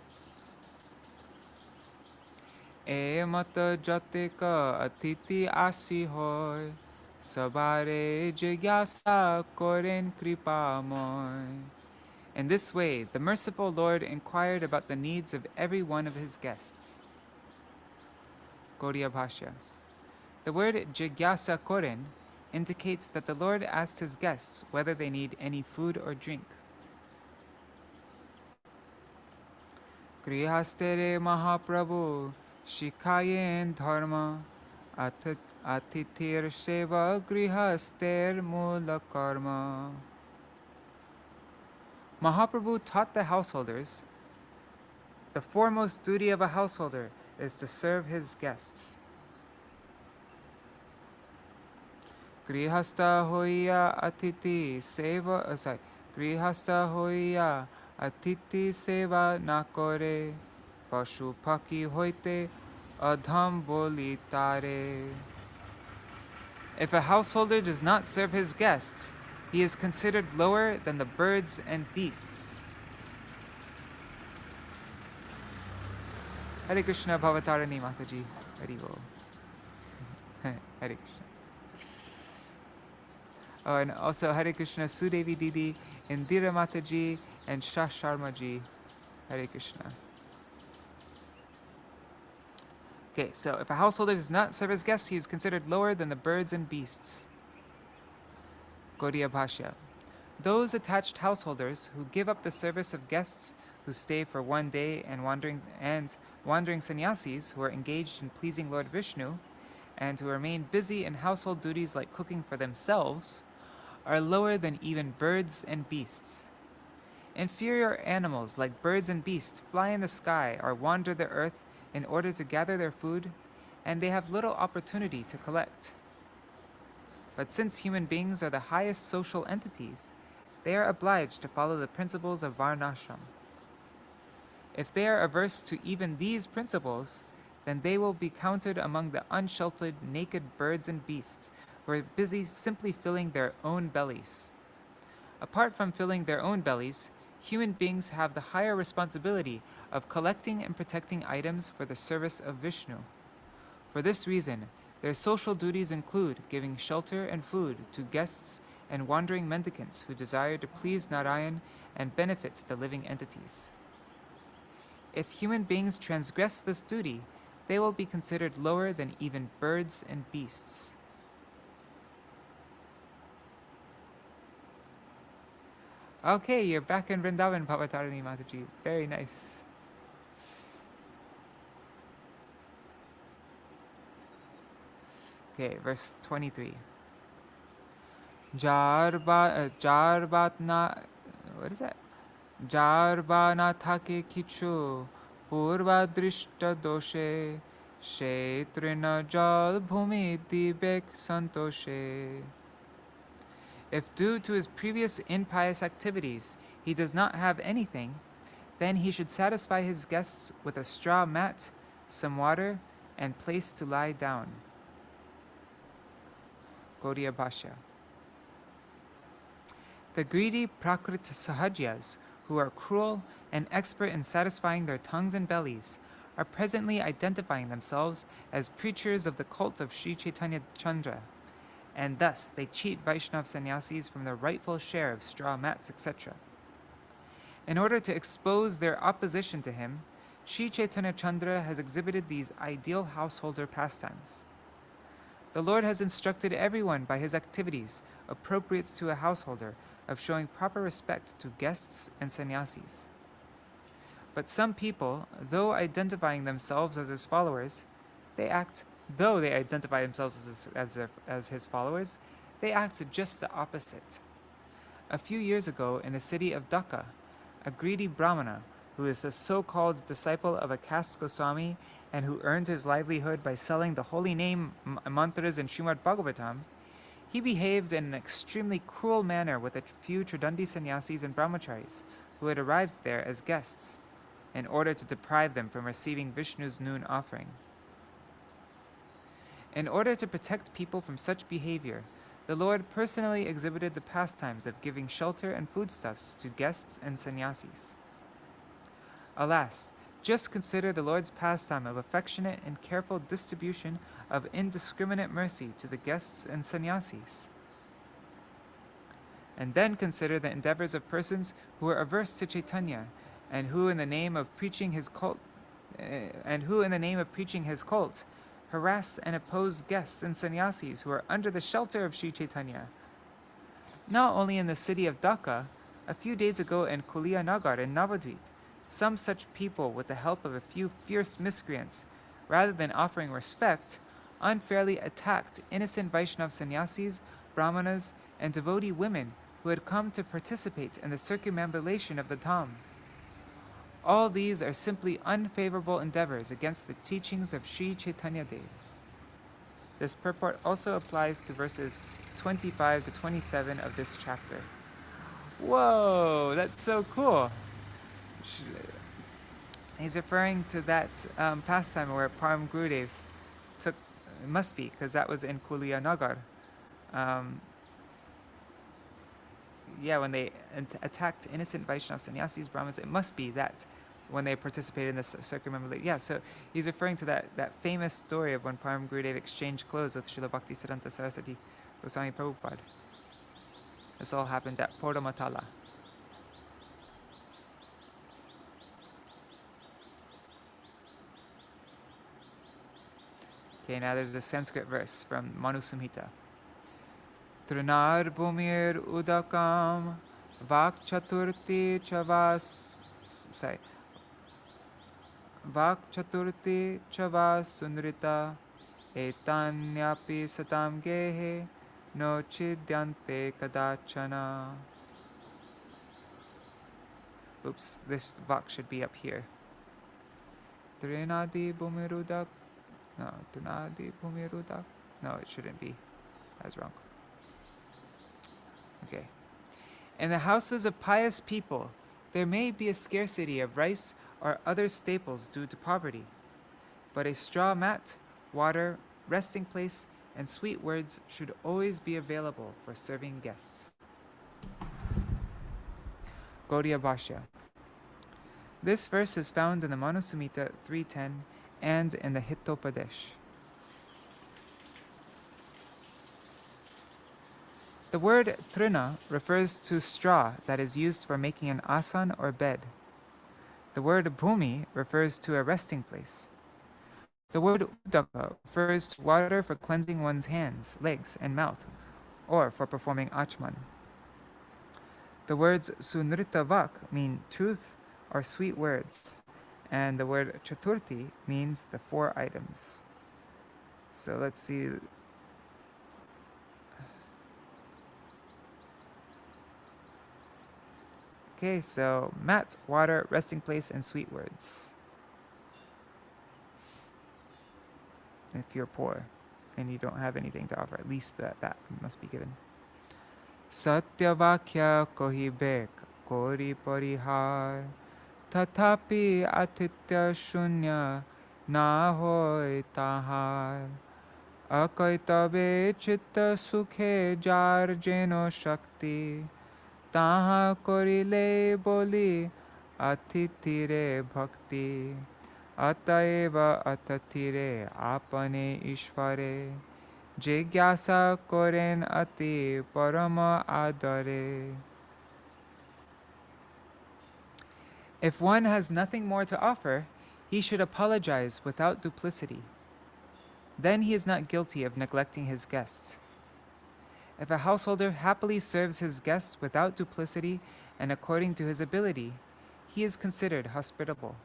E mata jatika atiti asi hoy, sabare jigyasa koren kripa moy. In this way, the merciful Lord inquired about the needs of every one of his guests. Gaudiya Bhashya. The word jigyasa koren indicates that the Lord asked his guests whether they need any food or drink. Grihastere Mahaprabhu Shikayen Dharma Atithir Seva Grihaster Mula Karma. Mahaprabhu taught the householders the foremost duty of a householder is to serve his guests. Grihasta hoya atiti seva Grihasta hoya atiti seva nakore pashu paki hoite adham boli tare. If a householder does not serve his guests, he is considered lower than the birds and beasts. Hare Krishna Bhavatarani Mataji. Hare Bol. Hare Krishna. Oh, and also Hare Krishna Sudevi Didi, Indira Mataji, and Shah Sharma ji. Hare Krishna. Okay, so if a householder does not serve his guests, he is considered lower than the birds and beasts. Gaudiya Bhashya. Those attached householders who give up the service of guests who stay for one day and wandering sannyāsīs who are engaged in pleasing Lord Vishnu and who remain busy in household duties like cooking for themselves are lower than even birds and beasts. Inferior animals like birds and beasts fly in the sky or wander the earth in order to gather their food, and they have little opportunity to collect. But since human beings are the highest social entities, they are obliged to follow the principles of Varnashram. If they are averse to even these principles, then they will be counted among the unsheltered, naked birds and beasts who are busy simply filling their own bellies. Apart from filling their own bellies, human beings have the higher responsibility of collecting and protecting items for the service of Vishnu. For this reason, their social duties include giving shelter and food to guests and wandering mendicants who desire to please Narayan and benefit the living entities. If human beings transgress this duty, they will be considered lower than even birds and beasts. Okay, you're back in Vrindavan, Bhavatarani Mataji. Very nice. Okay, verse 23. Jarbatna, what is that? Jarbana thake kichu purva drishta doshe shetrina jal bhumi dibek santoshe. If due to his previous impious activities he does not have anything, then he should satisfy his guests with a straw mat, some water, and place to lie down. Gaudiya Bhashya. The greedy Prakrita Sahajas, who are cruel and expert in satisfying their tongues and bellies, are presently identifying themselves as preachers of the cult of Śrī Caitanya-bhāgavata, and thus they cheat Vaishnava sannyāsīs from their rightful share of straw mats, etc. In order to expose their opposition to him, Śrī Caitanya-chandra has exhibited these ideal householder pastimes. The Lord has instructed everyone by his activities, appropriate to a householder, of showing proper respect to guests and sannyāsīs. But some people, though identifying themselves as his followers, as his followers, they act just the opposite. A few years ago, in the city of Dhaka, a greedy Brahmana, who is a so-called disciple of a caste Goswami and who earned his livelihood by selling the holy name mantras in Srimad Bhagavatam, he behaved in an extremely cruel manner with a few Tridandi sannyāsīs and brahmacharis who had arrived there as guests, in order to deprive them from receiving Vishnu's noon offering. In order to protect people from such behavior, the Lord personally exhibited the pastimes of giving shelter and foodstuffs to guests and sannyāsīs. Alas, just consider the Lord's pastime of affectionate and careful distribution of indiscriminate mercy to the guests and sannyāsīs. And then consider the endeavors of persons who are averse to Chaitanya, and who in the name of preaching his cult, harass and oppose guests and sannyāsīs who are under the shelter of Śrī Caitanya. Not only in the city of Dhaka, a few days ago in Kuliyanagar in Navadvip, some such people, with the help of a few fierce miscreants, rather than offering respect, unfairly attacked innocent Vaishnava sannyāsīs, brahmanas, and devotee women who had come to participate in the circumambulation of the Dham. All these are simply unfavorable endeavors against the teachings of Śrī Caitanya-dev. This purport also applies to verses 25 to 27 of this chapter. Whoa, that's so cool. He's referring to that pastime where Param Gurudev took, it must be, because that was in Kuliyanagar. When they attacked innocent Vaishnava sannyāsīs, brahmanas, it must be that when they participated in the circumambulation. Yeah, so he's referring to that famous story of when Param Gurudev exchanged clothes with Srila Bhaktisiddhanta Saraswati Goswami Prabhupada. This all happened at Podamatala. Okay, now there's the Sanskrit verse from Manu Samhita. Trunar bhumir udakam vakchaturti chavas sunrita etanyapi satam gehe no chidyante kadachana. Oops, this vak should be up here. Trinadi bhumirudak. No, Trinadi bhumirudak. No, it shouldn't be. That's wrong. Okay. In the houses of pious people, there may be a scarcity of rice or other staples due to poverty, but a straw mat, water, resting place, and sweet words should always be available for serving guests. Gaudiya Bhashya. This verse is found in the Manu Samhita 3.10 and in the Hitopadesh. The word trina refers to straw that is used for making an asan or bed. The word bhumi refers to a resting place. The word udaka refers to water for cleansing one's hands, legs, and mouth, or for performing achman. The words sunrita vak mean truth or sweet words, and the word chaturthi means the 4 items. So let's see. Okay, so mat, water, resting place, and sweet words. If you're poor and you don't have anything to offer, at least that must be given. Satyavakya kohibek kori parihar tathapi atitya shunya na hoy tahar akaitabe chitta sukhe jar jeno shakti taha korile boli atitire bhakti ataeva atatire apane ishvare jigyasa koren ati parama adare. If one has nothing more to offer, he should apologize without duplicity. Then he is not guilty of neglecting his guests. If a householder happily serves his guests without duplicity and according to his ability, he is considered hospitable.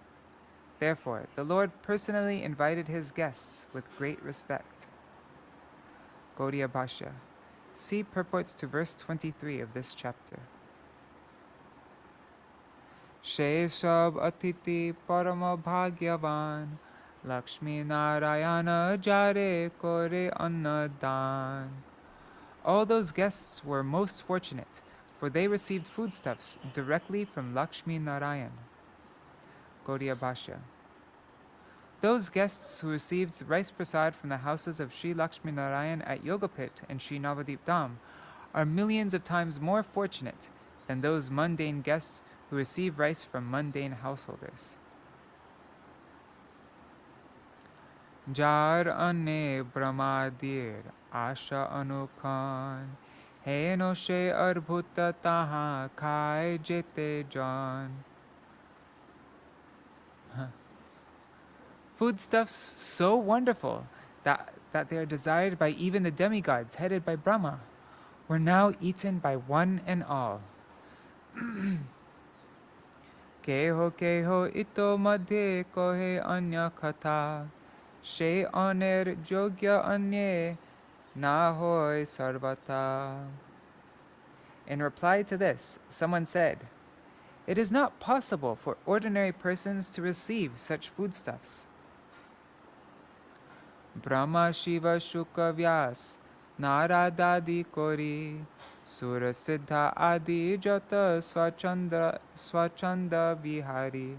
Therefore, the Lord personally invited his guests with great respect. Gaudiya Bhashya. See purports to verse 23 of this chapter. Sheshab atiti parama bhagyavan Lakṣmīnārayana jare kore annadan. All those guests were most fortunate, for they received foodstuffs directly from Lakṣmī-Narayan. Gaudiya Bhashya. Those guests who received rice prasad from the houses of Sri Lakṣmī-Narayan at Yogapit and Sri Navadip Dham are millions of times more fortunate than those mundane guests who receive rice from mundane householders. Jar ane brahmadir asha anukan heno she arbhuta taha khai jete jan. Foodstuffs so wonderful that they are desired by even the demigods headed by Brahma were now eaten by one and all. Keho keho ito madhe kohe anya katha she aner jogya anye na hoy sarvata. In reply to this, someone said, "It is not possible for ordinary persons to receive such foodstuffs." Brahma Shiva Shuka Vyas Naradadi Kori Sura Siddha Adi Jata Swachanda Vihari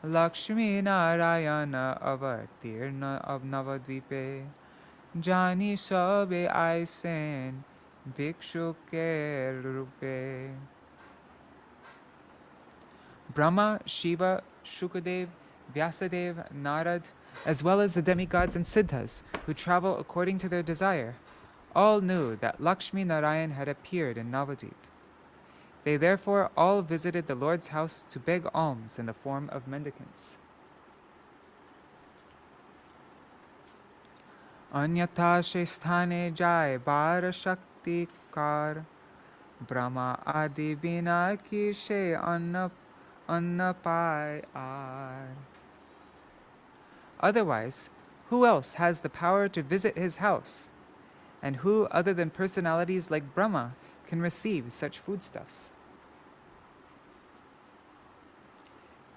Lakṣmī-Narayana Avatirna of Navadvipe Jani Sabe Aisen Bhikshuke Rupe. Brahma, Shiva, Shukadev, Vyasadev, Narad, as well as the demigods and siddhas who travel according to their desire, all knew that Lakṣmī-Narayan had appeared in Navadvip. They therefore all visited the Lord's house to beg alms in the form of mendicants. Anyatha shesthane jai bara shakti kar Brahma adi bina ki she anna pai ar. Otherwise, who else has the power to visit his house? And who, other than personalities like Brahma, can receive such foodstuffs?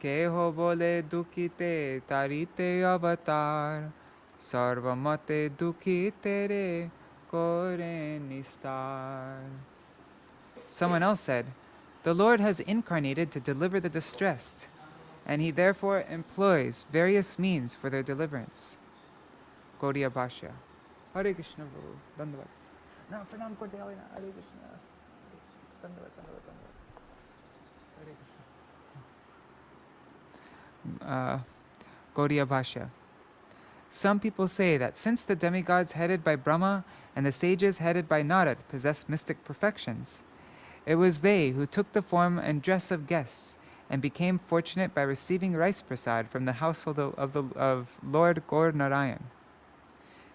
Keho bole dukite tarite avatar sarvamate dukitere kore nistar. Someone else said, "The Lord has incarnated to deliver the distressed, and he therefore employs various means for their deliverance." Gaudiya Bhashya. Hare Krishna Prabhu. Dandavad. No, pranam korte hoy na. Hare Krishna. Dandavad, dandavad, dandavad. Hare Krishna. Gaudiya Bhashya. Some people say that since the demigods headed by Brahma and the sages headed by Narad possess mystic perfections, it was they who took the form and dress of guests and became fortunate by receiving rice prasad from the household of Lord Gaur Narayan.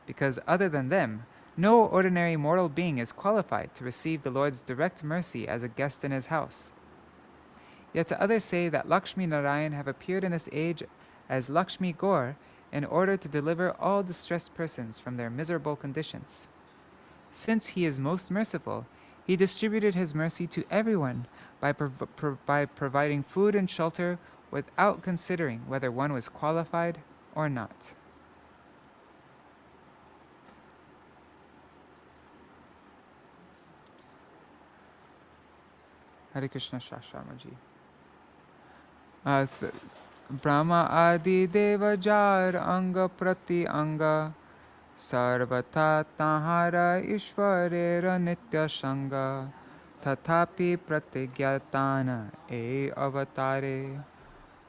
Because other than them, No ordinary mortal being is qualified to receive the Lord's direct mercy as a guest in his house. Yet others say that Lakshmi Narayan have appeared in this age as Lakshmi Gaur in order to deliver all distressed persons from their miserable conditions. Since he is most merciful, he distributed his mercy to everyone by providing food and shelter without considering whether one was qualified or not. Hare Krishna Shashramaji. Brahma Adi Deva Jar Anga Prati Anga Sarvata Tahara Ishwarera Nitya Sanga Tathapi Pratigyatana E Avatare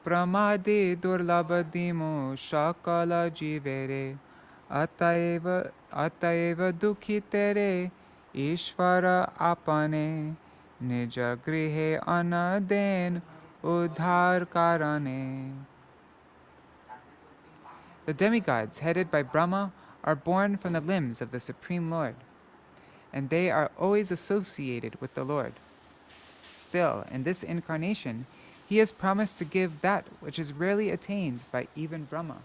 Pramadi Durlabhadimo Shakala Jivere Ataiva Dukhi Tere Ishvara Apane Nija Grihe Anaden Udhar Karane. The demigods, headed by Brahma, are born from the limbs of the Supreme Lord, and they are always associated with the Lord. Still, in this incarnation, he has promised to give that which is rarely attained by even Brahma.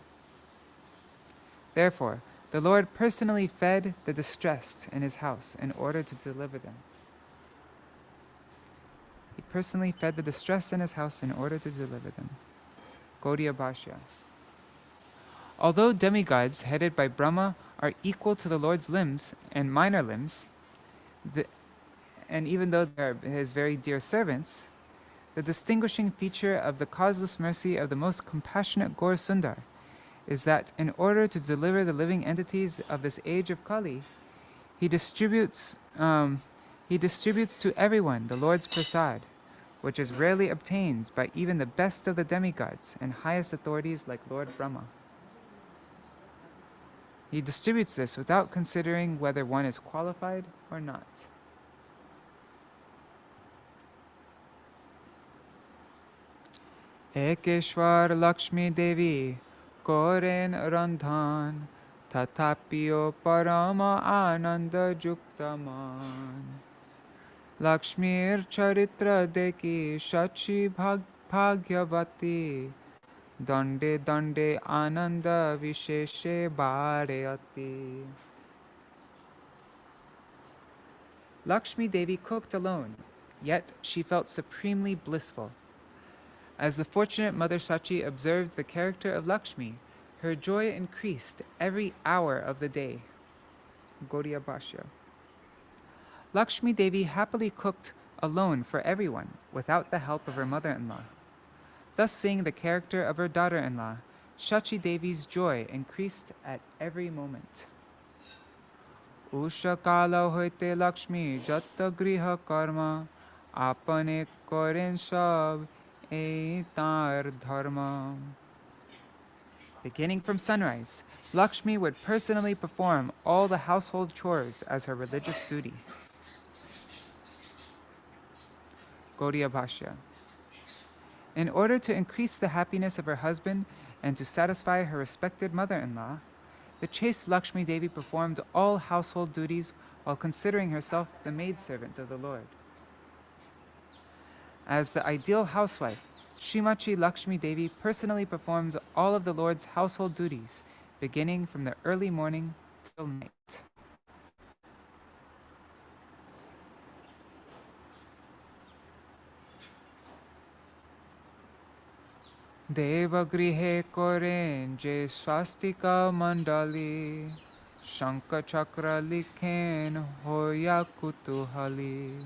Therefore, the Lord personally fed the distressed in his house in order to deliver them. He personally fed the distressed in his house in order to deliver them. Gaudiya Bhashya. Although demigods headed by Brahma are equal to the Lord's limbs and minor limbs, and even though they are his very dear servants, the distinguishing feature of the causeless mercy of the most compassionate Gaur Sundar is that in order to deliver the living entities of this age of Kali, he distributes to everyone the Lord's prasad, which is rarely obtained by even the best of the demigods and highest authorities like Lord Brahma. He distributes this without considering whether one is qualified or not. Ekeshwar Lakshmi Devi Koren Randhan Tathapiyo Parama Ananda Juktaman Lakshmir Charitra Deki Shachi Bhagyavati Dande Dande Ananda Visheshe Bharayati. Lakshmi Devi cooked alone, yet she felt supremely blissful. As the fortunate Mother Shachi observed the character of Lakshmi, her joy increased every hour of the day. Gaudiya Bhashya. Lakshmi Devi happily cooked alone for everyone without the help of her mother-in-law. Thus seeing the character of her daughter-in-law, Shachi Devi's joy increased at every moment. Usha kala hoite Lakshmi jatta griha karma apane koren sab ei tar dharma. Beginning from sunrise, Lakshmi would personally perform all the household chores as her religious duty. Gaudiya Bhashya. In order to increase the happiness of her husband and to satisfy her respected mother-in-law, the chaste Lakshmi Devi performed all household duties while considering herself the maidservant of the Lord. As the ideal housewife, Srimachi Lakshmi Devi personally performs all of the Lord's household duties, beginning from the early morning till night. Devagrihe koren je swastika mandali Shanka chakra likhen hoya kutuhali.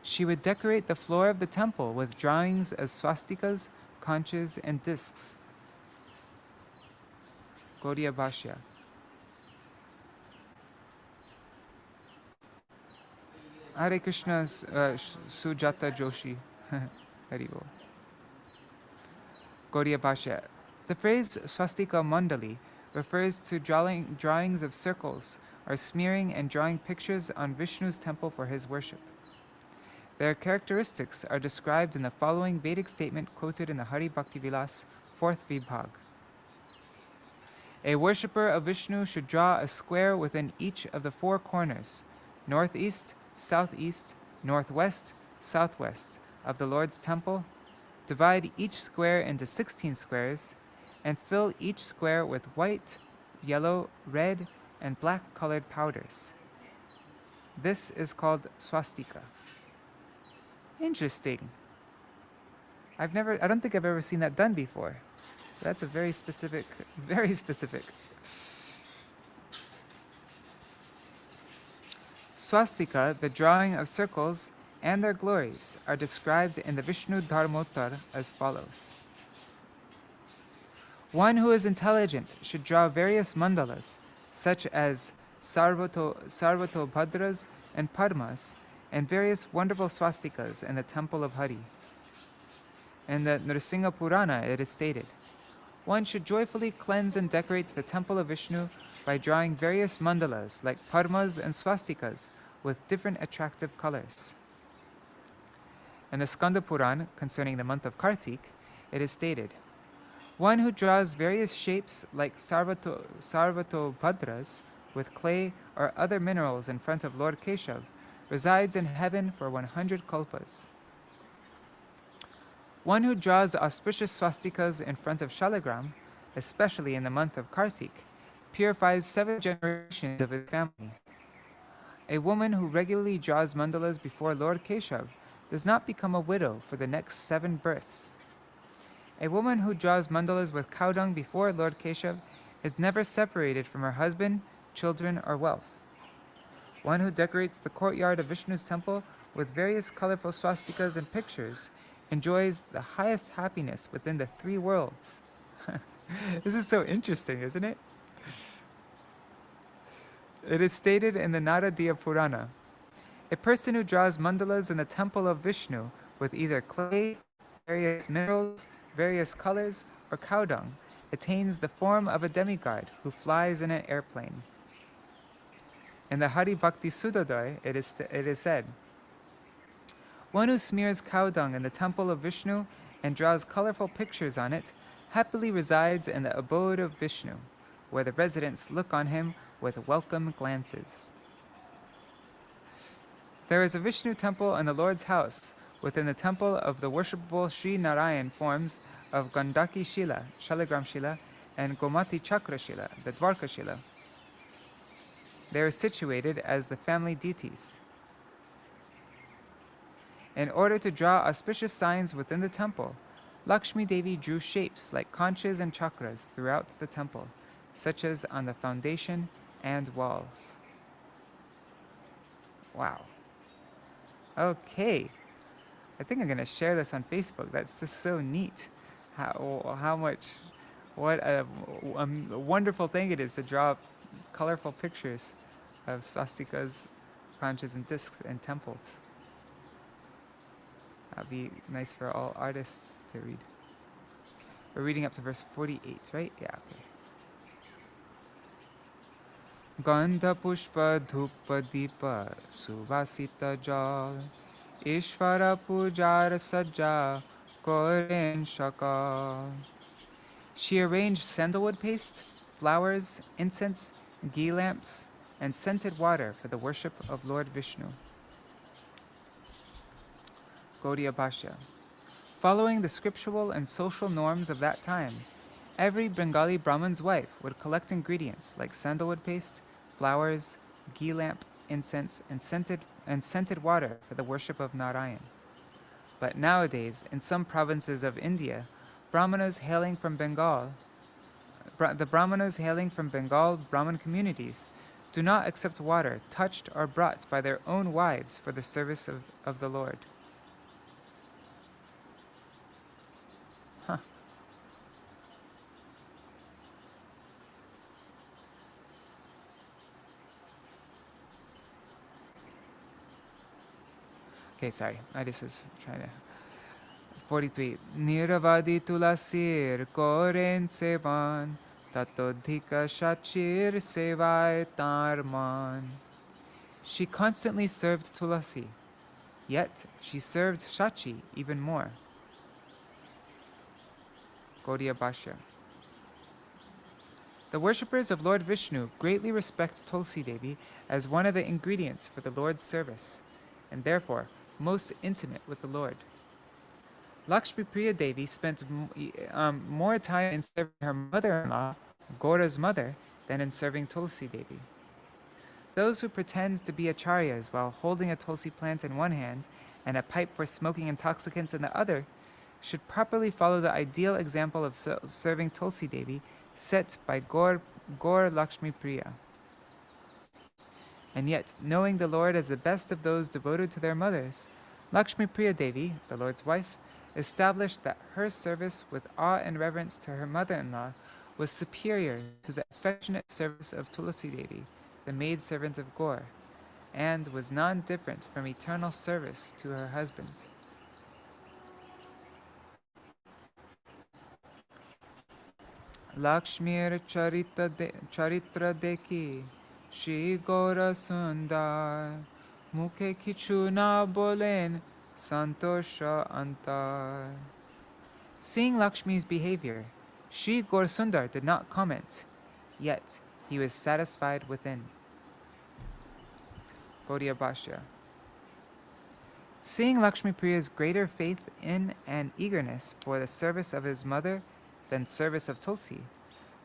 She would decorate the floor of the temple with drawings of swastikas, conches, and discs. Gaudiya Bhashya. Hare Krishna Sujata Joshi. Haribo. Gaudiya Bhashya. The phrase swastika mandali refers to drawings of circles or smearing and drawing pictures on Vishnu's temple for his worship. Their characteristics are described in the following Vedic statement quoted in the Hari Bhakti Vilas, 4th Vibhag. A worshipper of Vishnu should draw a square within each of the four corners, northeast, southeast, northwest, southwest of the Lord's temple, divide each square into 16 squares, and fill each square with white, yellow, red, and black colored powders. This is called swastika. Interesting. I don't think I've ever seen that done before. That's a very specific, very specific. Swastika, the drawing of circles, and their glories are described in the Vishnu Dharmottar as follows. One who is intelligent should draw various mandalas, such as Sarvatobhadras and Padmas, and various wonderful swastikas in the temple of Hari. In the Nrsimha Purana, it is stated, one should joyfully cleanse and decorate the temple of Vishnu by drawing various mandalas like padmas and swastikas with different attractive colors. In the Skanda Puran, concerning the month of Kartik, it is stated, one who draws various shapes like Sarvatobhadras with clay or other minerals in front of Lord Keshav resides in heaven for 100 kalpas. One who draws auspicious swastikas in front of Shalagram, especially in the month of Kartik, purifies 7 generations of his family. A woman who regularly draws mandalas before Lord Keshav does not become a widow for the next 7 births. A woman who draws mandalas with cow dung before Lord Keshav is never separated from her husband, children, or wealth. One who decorates the courtyard of Vishnu's temple with various colorful swastikas and pictures enjoys the highest happiness within the 3 worlds. This is so interesting, isn't it? It is stated in the Naradiya Purana, a person who draws mandalas in the temple of Vishnu with either clay, various minerals, various colors, or cow dung attains the form of a demigod who flies in an airplane. In the Hari Bhakti Sudodaya, it is said, one who smears cow dung in the temple of Vishnu and draws colorful pictures on it happily resides in the abode of Vishnu, where the residents look on him with welcome glances. There is a Vishnu temple in the Lord's house within the temple of the worshipable Sri Narayan forms of Gandaki Shila, Shalagram Shila, and Gomati Chakra Shila, the Dwarka Shila. They are situated as the family deities. In order to draw auspicious signs within the temple, Lakshmi Devi drew shapes like conchas and chakras throughout the temple, such as on the foundation and walls. Wow. Okay. I think I'm going to share this on Facebook. That's just so neat. What a wonderful thing it is to draw colorful pictures of swastikas, conchas, and discs in temples. That'd be nice for all artists to read. We're reading up to verse 48, right? Yeah, okay. Gandha pushpa dhupa deepa suvasita jal Ishvara pujar sajja koren shakal. She arranged sandalwood paste, flowers, incense, ghee lamps, and scented water for the worship of Lord Vishnu. Gaudiya Bhashya. Following the scriptural and social norms of that time, every Bengali Brahmin's wife would collect ingredients like sandalwood paste, flowers, ghee lamp, incense, and scented water for the worship of Narayan. But nowadays, in some provinces of India, the Brahmanas hailing from Bengal Brahmin communities do not accept water touched or brought by their own wives for the service of the Lord. Huh. Okay, sorry. I just was trying to... 43. Niravadi tulasir koren sevan tatodhika shachir sevai tarman. She constantly served tulasi, yet she served shachi even more. Gaudiya Bhashya. The worshippers of Lord Vishnu greatly respect Tulsi Devi as one of the ingredients for the Lord's service, and therefore most intimate with the Lord. Lakṣmīpriya Devi spent more time in serving her mother-in-law, Gaura's mother, than in serving Tulsi Devi. Those who pretend to be acharyas while holding a tulsi plant in one hand and a pipe for smoking intoxicants in the other should properly follow the ideal example of serving Tulsi Devi set by Gaur Lakṣmīpriya. And yet, knowing the Lord as the best of those devoted to their mothers, Lakṣmīpriya Devi, the Lord's wife, established that her service with awe and reverence to her mother-in-law was superior to the affectionate service of Tulsi Devi, the maidservant of Gaur, and was non-different from eternal service to her husband. Lakshmir charitra dekhi, Śrī Gaura Sundar, Mukhe kichu na bolen, Santosha antar. Seeing Lakshmi's behavior, Śrī Gaura Sundar did not comment, yet he was satisfied within. Gaudiya Bhashya. Seeing Lakṣmīpriya's greater faith in and eagerness for the service of his mother than service of Tulsi,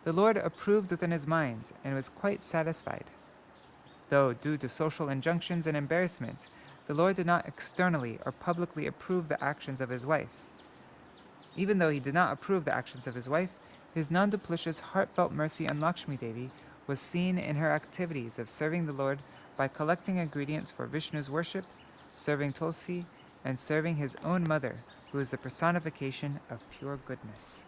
the Lord approved within his mind and was quite satisfied. Though, due to social injunctions and embarrassment, the Lord did not externally or publicly approve the actions of his wife. Even though he did not approve the actions of his wife, his non-duplicitous heartfelt mercy on Lakshmi Devi was seen in her activities of serving the Lord by collecting ingredients for Vishnu's worship, serving Tulsi, and serving his own mother, who is the personification of pure goodness.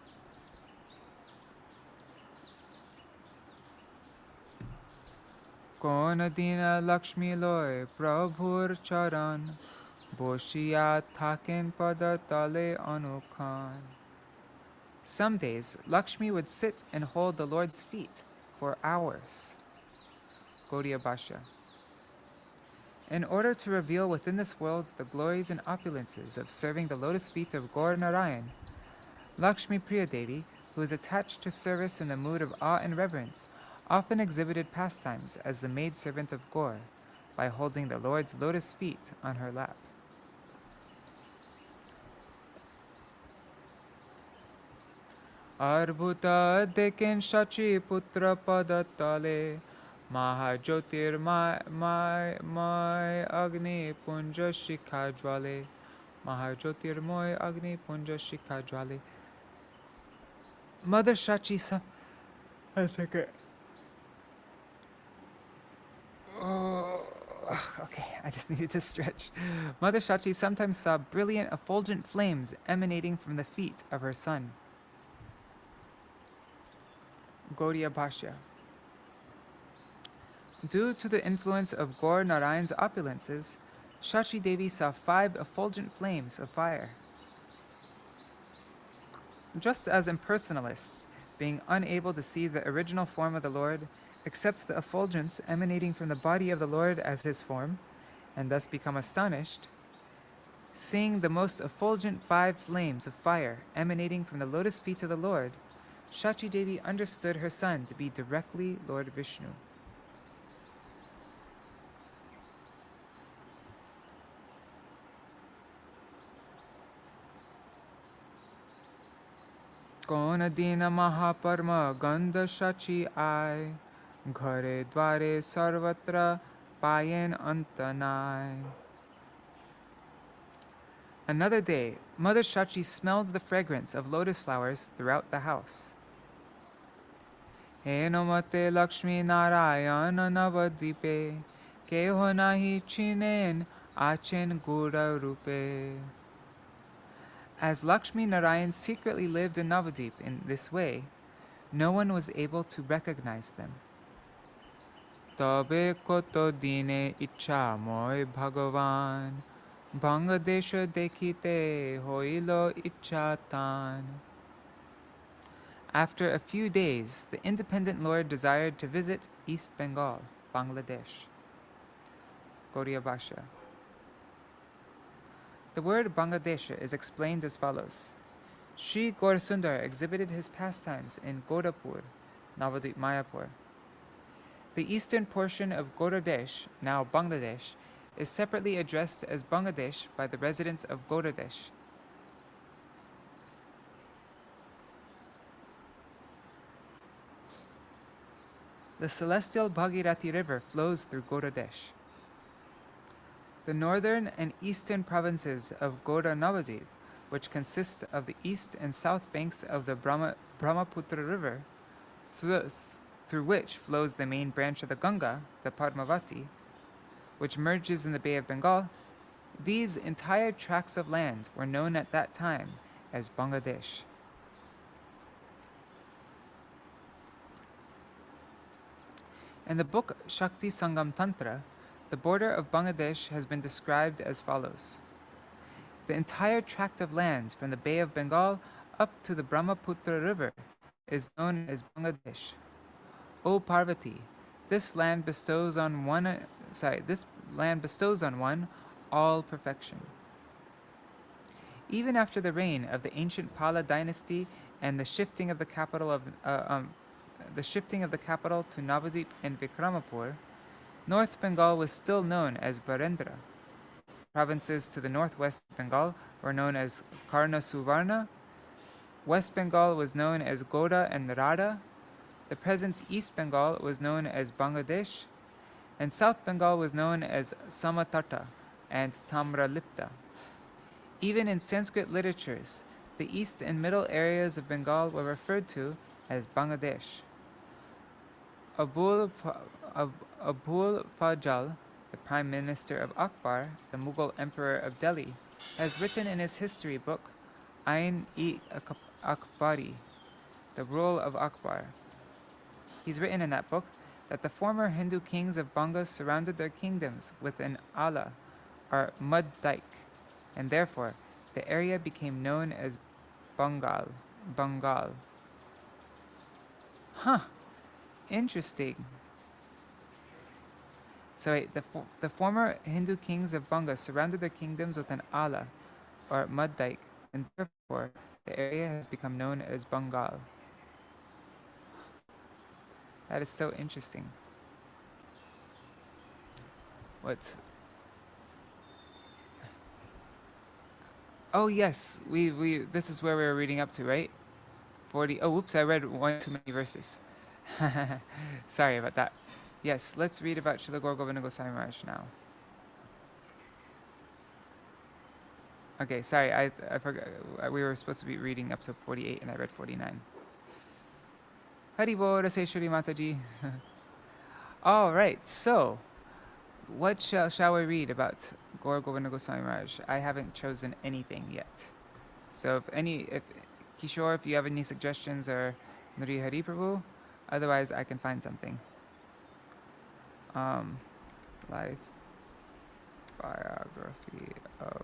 Kon dina Lakshmi loy Prabhur charan, Boshiya thaken pada tale anukhan. Some days, Lakshmi would sit and hold the Lord's feet for hours. Gaudiya Bhashya. In order to reveal within this world the glories and opulences of serving the lotus feet of Gaur Narayan, Lakṣmīpriya Devi, who is attached to service in the mood of awe and reverence, often exhibited pastimes as the maidservant of Gaur by holding the Lord's lotus feet on her lap. Arbhuta deken Shachi putra padatale, Mahajyotir mai agni punja shikha jwale, Mahajyotir moi agni punja shikha jwale. Mother Shachi a second. Oh, okay, I just needed to stretch. Mother Shachi sometimes saw brilliant, effulgent flames emanating from the feet of her son. Gaudiya Bhashya. Due to the influence of Gaur Narayan's opulences, Shachi Devi saw 5 effulgent flames of fire. Just as impersonalists, being unable to see the original form of the Lord, accept the effulgence emanating from the body of the Lord as his form, and thus become astonished, seeing the most effulgent 5 flames of fire emanating from the lotus feet of the Lord, Shachi Devi understood her son to be directly Lord Vishnu. Kona dina mahaparma gandha Shachi ai, ghare dware sarvatra payen antanai. Another day, Mother Shachi smelled the fragrance of lotus flowers throughout the house. He namate Lakshmi Narayana Navadipe, keho nahi chinen achen gura rupe. As Lakshmi Narayan secretly lived in Navadip in this way, no one was able to recognize them. Tabe koto dine ichha moi Bhagavan, Bangladesha dekhite hoilo ichha tan. After a few days, the independent Lord desired to visit East Bengal, Bangladesh. Gaudiya Bhashya. The word Bangladesh is explained as follows. Śrī Gaura Sundar exhibited his pastimes in Godapur, Navadvip Mayapur. The eastern portion of Goradesh, now Bangladesh, is separately addressed as Bangladesh by the residents of Goradesh. The celestial Bhagirathi River flows through Goradesh. The northern and eastern provinces of Goda Navadvip, which consist of the east and south banks of the Brahmaputra River, through which flows the main branch of the Ganga, the Padmavati, which merges in the Bay of Bengal, these entire tracts of land were known at that time as Bangladesh. In the book Shakti Sangam Tantra, the border of Bangladesh has been described as follows. The entire tract of land from the Bay of Bengal up to the Brahmaputra River is known as Bangladesh. O Parvati, this land bestows on one all perfection. Even after the reign of the ancient Pala dynasty and the shifting of the capital to Navadvip and Vikramapur, North Bengal was still known as Varendra. Provinces to the northwest of Bengal were known as Karna Suvarna. West Bengal was known as Goda and Rada. The present East Bengal was known as Bangladesh, and South Bengal was known as Samatata and Tamralipta. Even in Sanskrit literatures, the east and middle areas of Bengal were referred to as Bangladesh. Abul Fajl, the Prime Minister of Akbar, the Mughal Emperor of Delhi, has written in his history book, Ain-i-Akbari, The Rule of Akbar. He's written in that book that the former Hindu kings of Banga surrounded their kingdoms with an ala, or mud dike, and therefore the area became known as Bengal. Huh, interesting. So wait, the former Hindu kings of Banga surrounded their kingdoms with an ala, or mud dike, and therefore the area has become known as Bengal. That is so interesting. What? Oh yes, we this is where we were reading up to, right? 40. Oh, whoops! I read one too many verses. Sorry about that. Yes, let's read about Srila Gaura Govinda Goswami Maharaj now. Okay, sorry, I forgot. We were supposed to be reading up to 48, and I read 49. Haribo Raseshwari Mataji. All right, so what shall we read about Gaura Govinda Goswami Maharaj? I haven't chosen anything yet. So if Kishore, if you have any suggestions, or Nuri Hari Prabhu, otherwise I can find something. Life biography of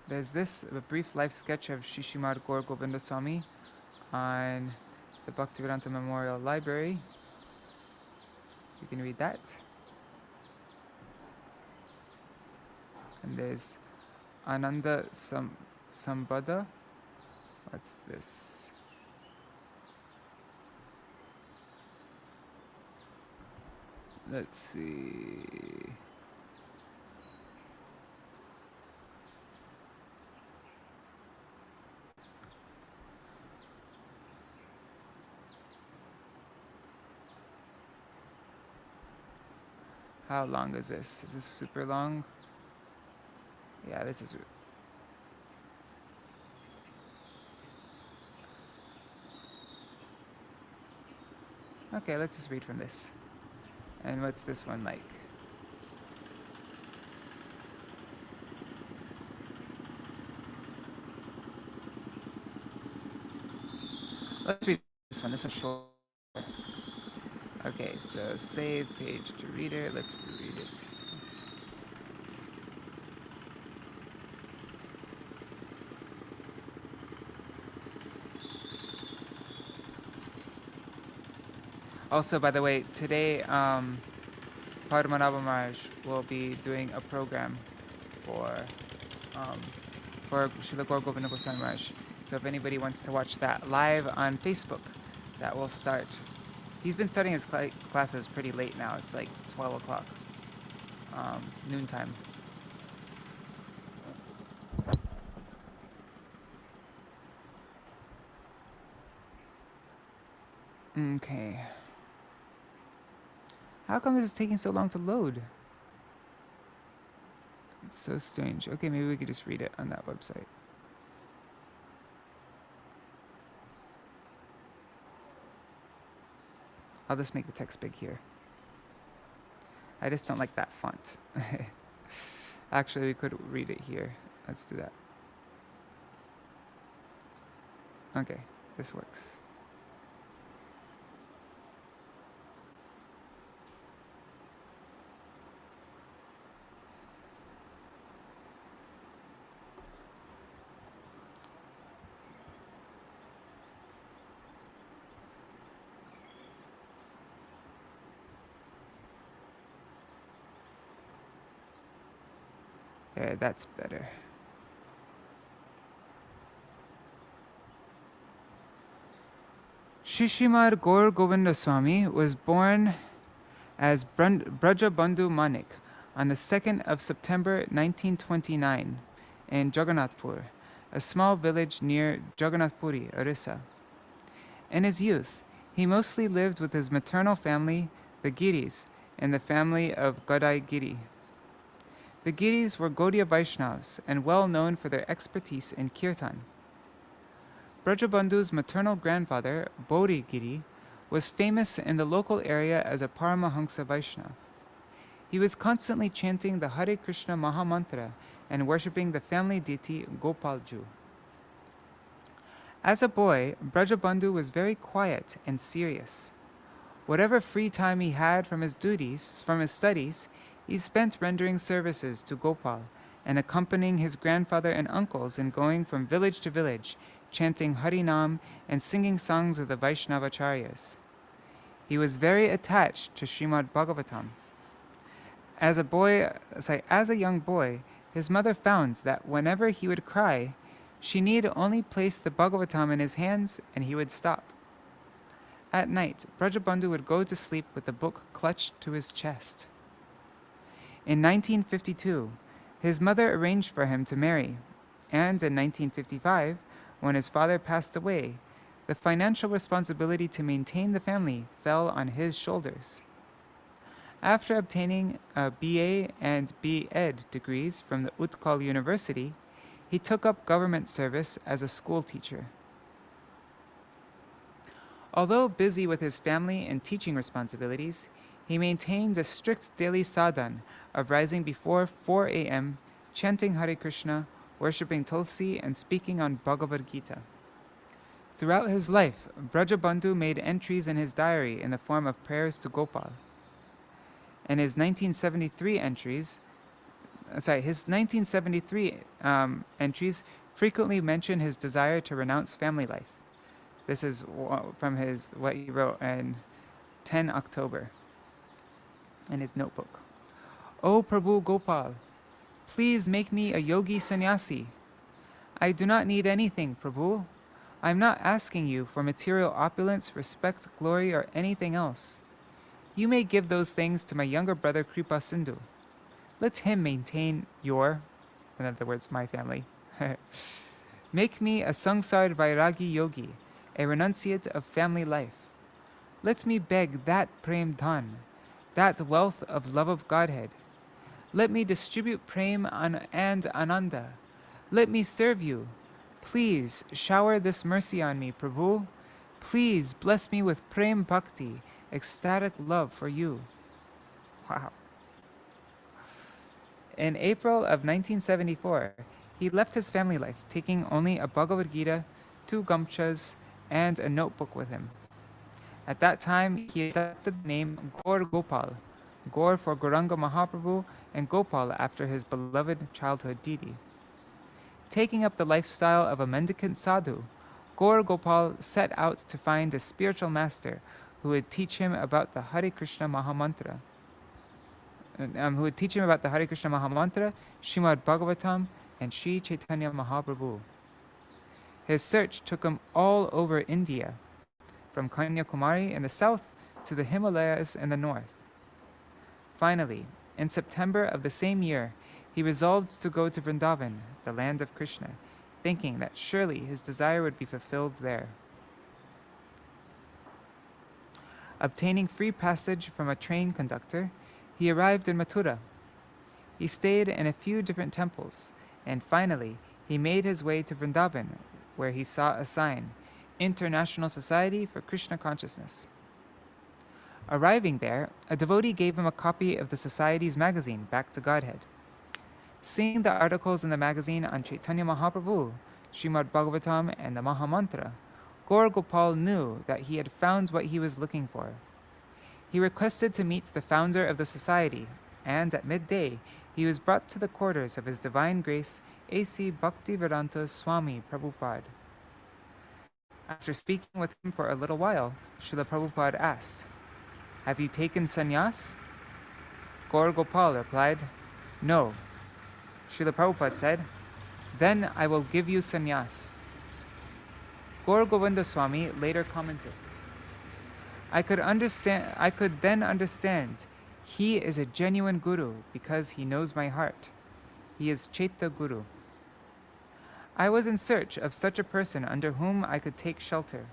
there's this a brief life sketch of Shishimad Gaura Govinda Swami on the Bhaktivedanta Memorial Library. You can read that. And there's Ananda Sambada. What's this? Let's see. How long is this? Is this super long? Yeah, this is... Okay, let's just read from this. And what's this one like? Let's read this one. This one's short. Okay, so save page to reader. Let's read it. Also, by the way, today Padmanabha Maharaj will be doing a program for Srila Gaur Govinda Goswami Maharaj. So if anybody wants to watch that live on Facebook, that will start. He's been starting his classes pretty late now. It's like 12 o'clock, noontime. Okay. How come this is taking so long to load? It's so strange. Okay, maybe we could just read it on that website. I'll just make the text big here. I just don't like that font. Actually, we could read it here. Let's do that. Okay, this works. Okay, that's better. Srimad Gaur Govinda Swami was born as Brajabandhu Manik on the 2nd of September 1929 in Jagannathpur, a small village near Jagannathpuri, Orissa. In his youth, he mostly lived with his maternal family, the Giris, and the family of Gadai Giri. The Giris were Gaudiya Vaishnavas and well known for their expertise in kirtan. Brajabandhu's maternal grandfather, Bodhi Giri, was famous in the local area as a Paramahansa Vaishnava. He was constantly chanting the Hare Krishna Mahamantra and worshipping the family deity Gopalju. As a boy, Brajabandhu was very quiet and serious. Whatever free time he had from his studies, he spent rendering services to Gopal and accompanying his grandfather and uncles in going from village to village, chanting Harinam and singing songs of the Vaishnavacharyas. He was very attached to Śrīmad Bhāgavatam. As a young boy, his mother found that whenever he would cry, she need only place the Bhagavatam in his hands and he would stop. At night, Brajabandhu would go to sleep with the book clutched to his chest. In 1952, his mother arranged for him to marry, and in 1955, when his father passed away, the financial responsibility to maintain the family fell on his shoulders. After obtaining a BA and B.Ed degrees from the Utkal University, he took up government service as a school teacher. Although busy with his family and teaching responsibilities, he maintained a strict daily sadhan of rising before 4 a.m., chanting Hare Krishna, worshipping Tulsi, and speaking on Bhagavad Gita. Throughout his life, Brajabandhu made entries in his diary in the form of prayers to Gopal. And his 1973 entries frequently mention his desire to renounce family life. This is from what he wrote in 10 October in his notebook. O Prabhu Gopal, please make me a yogi sannyasi. I do not need anything, Prabhu. I am not asking you for material opulence, respect, glory, or anything else. You may give those things to my younger brother Kripa Sindhu. Let him maintain your, in other words, my family. Make me a sangsar vairagi yogi, a renunciate of family life. Let me beg that prem dhan, that wealth of love of Godhead. Let me distribute prem and ananda. Let me serve you. Please shower this mercy on me, Prabhu. Please bless me with prem bhakti, ecstatic love for you. Wow. In April of 1974, he left his family life, taking only a Bhagavad Gita, 2 gamchas, and a notebook with him. At that time, he adopted the name Gaur Gopal, Gaur for Gauranga Mahaprabhu, and Gopal after his beloved childhood deity. Taking up the lifestyle of a mendicant sadhu, Gaur Gopal set out to find a spiritual master who would teach him about the Hare Krishna Mahamantra. who would teach him about the Hare Krishna Mahamantra, Śrīmad Bhagavatam, and Śrī Caitanya-bhāgavata. His search took him all over India, from Kanyakumari in the south to the Himalayas in the north. Finally, in September of the same year, he resolved to go to Vrindavan, the land of Krishna, thinking that surely his desire would be fulfilled there. Obtaining free passage from a train conductor, he arrived in Mathura. He stayed in a few different temples, and finally, he made his way to Vrindavan, where he saw a sign, International Society for Krishna Consciousness. Arriving there, a devotee gave him a copy of the Society's magazine, Back to Godhead. Seeing the articles in the magazine on Chaitanya Mahaprabhu, Śrīmad Bhagavatam, and the Mahamantra, Gaur Gopal knew that he had found what he was looking for. He requested to meet the founder of the society, and at midday, he was brought to the quarters of His Divine Grace, A.C. Bhaktivedanta Swami Prabhupada. After speaking with him for a little while, Srila Prabhupada asked, "Have you taken sannyas?" Gaur Gopal replied, "No." Srila Prabhupada said, "Then I will give you sannyas." Gaur Govinda Swami later commented, I could then understand he is a genuine guru because he knows my heart. He is Chaitya Guru. I was in search of such a person under whom I could take shelter.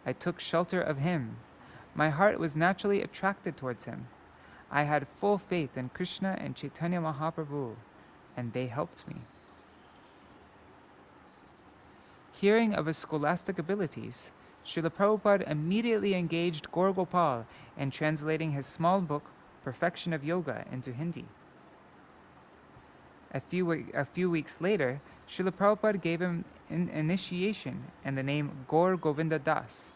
I took shelter of him. My heart was naturally attracted towards him. I had full faith in Krishna and Chaitanya Mahaprabhu, and they helped me. Hearing of his scholastic abilities, Srila Prabhupada immediately engaged Gaur Gopal in translating his small book, Perfection of Yoga, into Hindi. A few weeks later, Srila Prabhupada gave him an initiation and the name Gaur Govinda Das.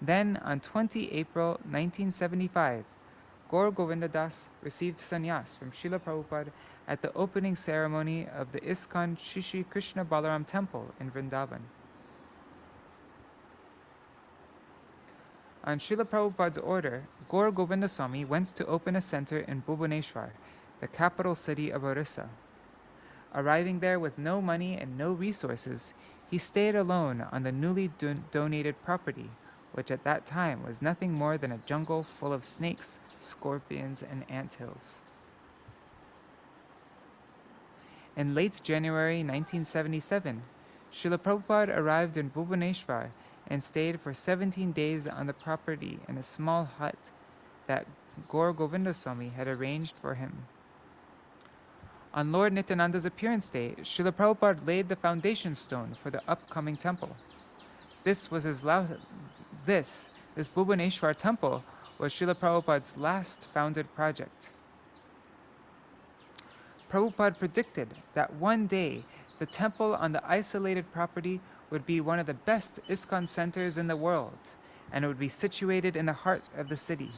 Then, on 20 April 1975, Gaur Govinda Das received sannyas from Srila Prabhupada at the opening ceremony of the ISKCON Śrī Krishna Balaram Temple in Vrindavan. On Srila Prabhupada's order, Gaur Govinda Swami went to open a center in Bhubaneswar, the capital city of Orissa. Arriving there with no money and no resources, he stayed alone on the newly donated property, which at that time was nothing more than a jungle full of snakes, scorpions, and anthills. In late January 1977, Srila Prabhupada arrived in Bhubaneswar and stayed for 17 days on the property in a small hut that Gaur Govinda Swami had arranged for him. On Lord Nityananda's appearance day, Srila Prabhupada laid the foundation stone for the upcoming temple. This Bhubaneswar temple was Srila Prabhupada's last founded project. Prabhupada predicted that one day the temple on the isolated property would be one of the best ISKCON centers in the world, and it would be situated in the heart of the city.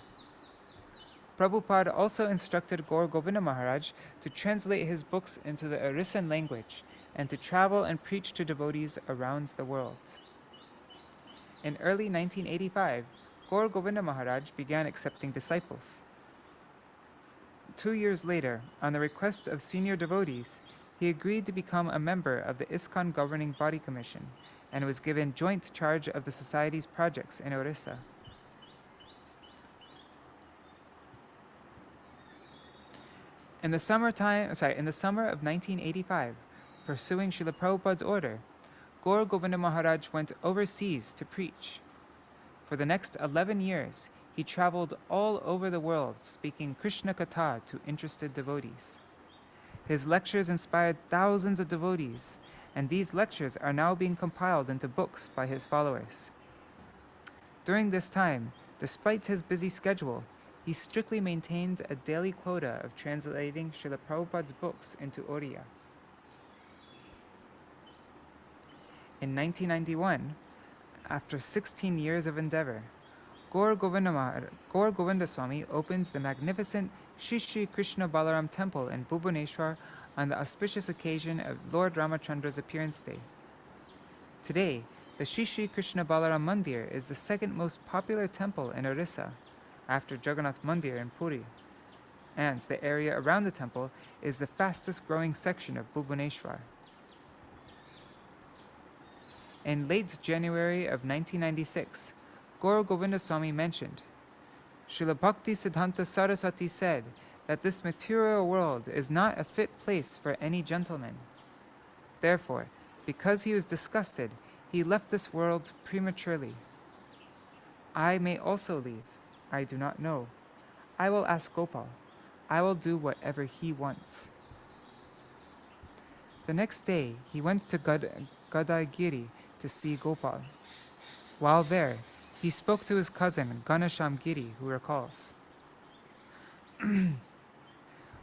Prabhupada also instructed Gaur Govinda Maharaj to translate his books into the Orissan language and to travel and preach to devotees around the world. In early 1985, Gaur Govinda Maharaj began accepting disciples. 2 years later, on the request of senior devotees, he agreed to become a member of the ISKCON Governing Body Commission and was given joint charge of the Society's projects in Orissa. In the summer of 1985, pursuing Srila Prabhupada's order, Gaur Govinda Maharaj went overseas to preach. For the next 11 years, he traveled all over the world speaking Krishna Katha to interested devotees. His lectures inspired thousands of devotees, and these lectures are now being compiled into books by his followers. During this time, despite his busy schedule, he strictly maintained a daily quota of translating Srila Prabhupada's books into Oriya. In 1991, after 16 years of endeavor, Gaur Govinda Swami opens the magnificent Śrī Krishna Balaram Temple in Bhubaneswar on the auspicious occasion of Lord Ramachandra's appearance day. Today, the Śrī Krishna Balaram Mandir is the second most popular temple in Orissa, after Jagannath Mandir in Puri, and the area around the temple is the fastest growing section of Bhubaneswar. In late January of 1996, Gaura Govinda Swami mentioned, Srila Bhakti Siddhanta Saraswati said that this material world is not a fit place for any gentleman. Therefore, because he was disgusted, he left this world prematurely. I may also leave. I do not know. I will ask Gopal. I will do whatever he wants. The next day, he went to Gadaigiri to see Gopal. While there, he spoke to his cousin Ganesham Giri, who recalls.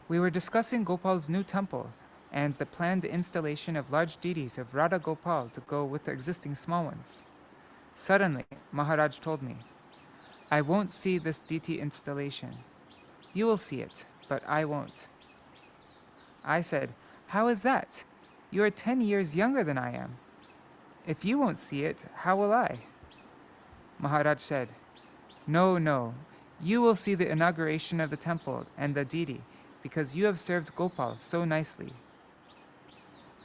We were discussing Gopal's new temple and the planned installation of large deities of Radha Gopal to go with the existing small ones. Suddenly, Maharaj told me, I won't see this deity installation. You will see it, but I won't. I said, how is that? You are 10 years younger than I am. If you won't see it, how will I? Maharaj said, no, you will see the inauguration of the temple and the deity, because you have served Gopal so nicely.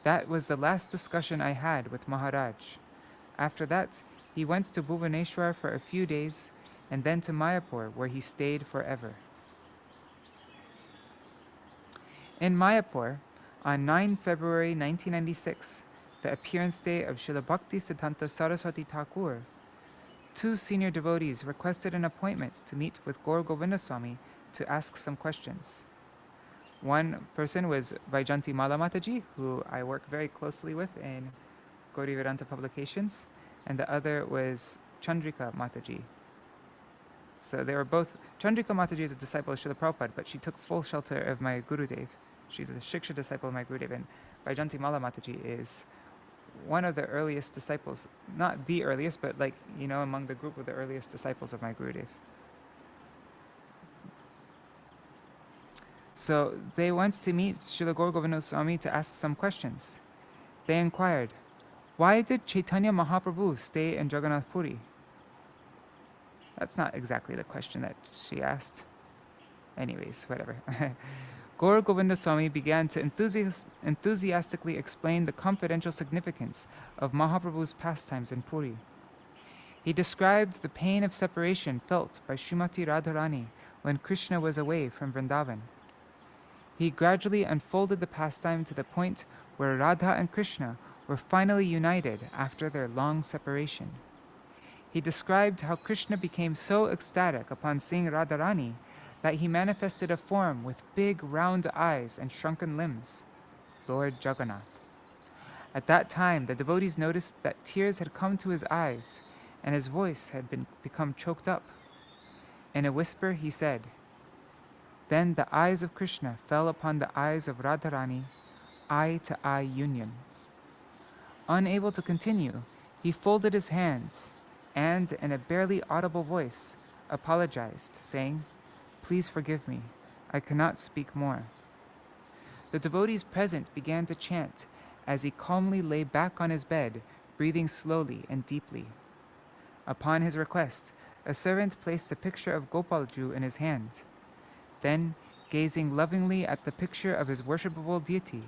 That was the last discussion I had with Maharaj. After that, he went to Bhubaneswar for a few days, and then to Mayapur, where he stayed forever. In Mayapur, on 9 February 1996, the appearance day of Srila Bhakti Siddhanta Saraswati Thakur, 2 senior devotees requested an appointment to meet with Gaura Govinda Swami to ask some questions. One person was Vaijanti Mala Mataji, who I work very closely with in Gauri Vedanta publications, and the other was Chandrika Mataji. So they were both, Chandrika Mataji is a disciple of Srila Prabhupada, but she took full shelter of my Gurudev. She's a Shiksha disciple of my Gurudev, and Vaijanti Mala Mataji is one of the earliest disciples, not the earliest, but among the group of the earliest disciples of my Gurudev. So they went to meet Srila Gaura Govinda Swami to ask some questions. They inquired, why did Chaitanya Mahaprabhu stay in Jagannath Puri? That's not exactly the question that she asked. Anyways, whatever. Gaura Govinda Swami began to enthusiastically explain the confidential significance of Mahaprabhu's pastimes in Puri. He described the pain of separation felt by Srimati Radharani when Krishna was away from Vrindavan. He gradually unfolded the pastime to the point where Radha and Krishna were finally united after their long separation. He described how Krishna became so ecstatic upon seeing Radharani that he manifested a form with big round eyes and shrunken limbs, Lord Jagannath. At that time, the devotees noticed that tears had come to his eyes and his voice had become choked up. In a whisper, he said, then the eyes of Krishna fell upon the eyes of Radharani, eye-to-eye union. Unable to continue, he folded his hands and, in a barely audible voice, apologized, saying, please forgive me, I cannot speak more. The devotees present began to chant as he calmly lay back on his bed, breathing slowly and deeply. Upon his request, a servant placed a picture of Gopalju in his hand. Then, gazing lovingly at the picture of his worshipable deity,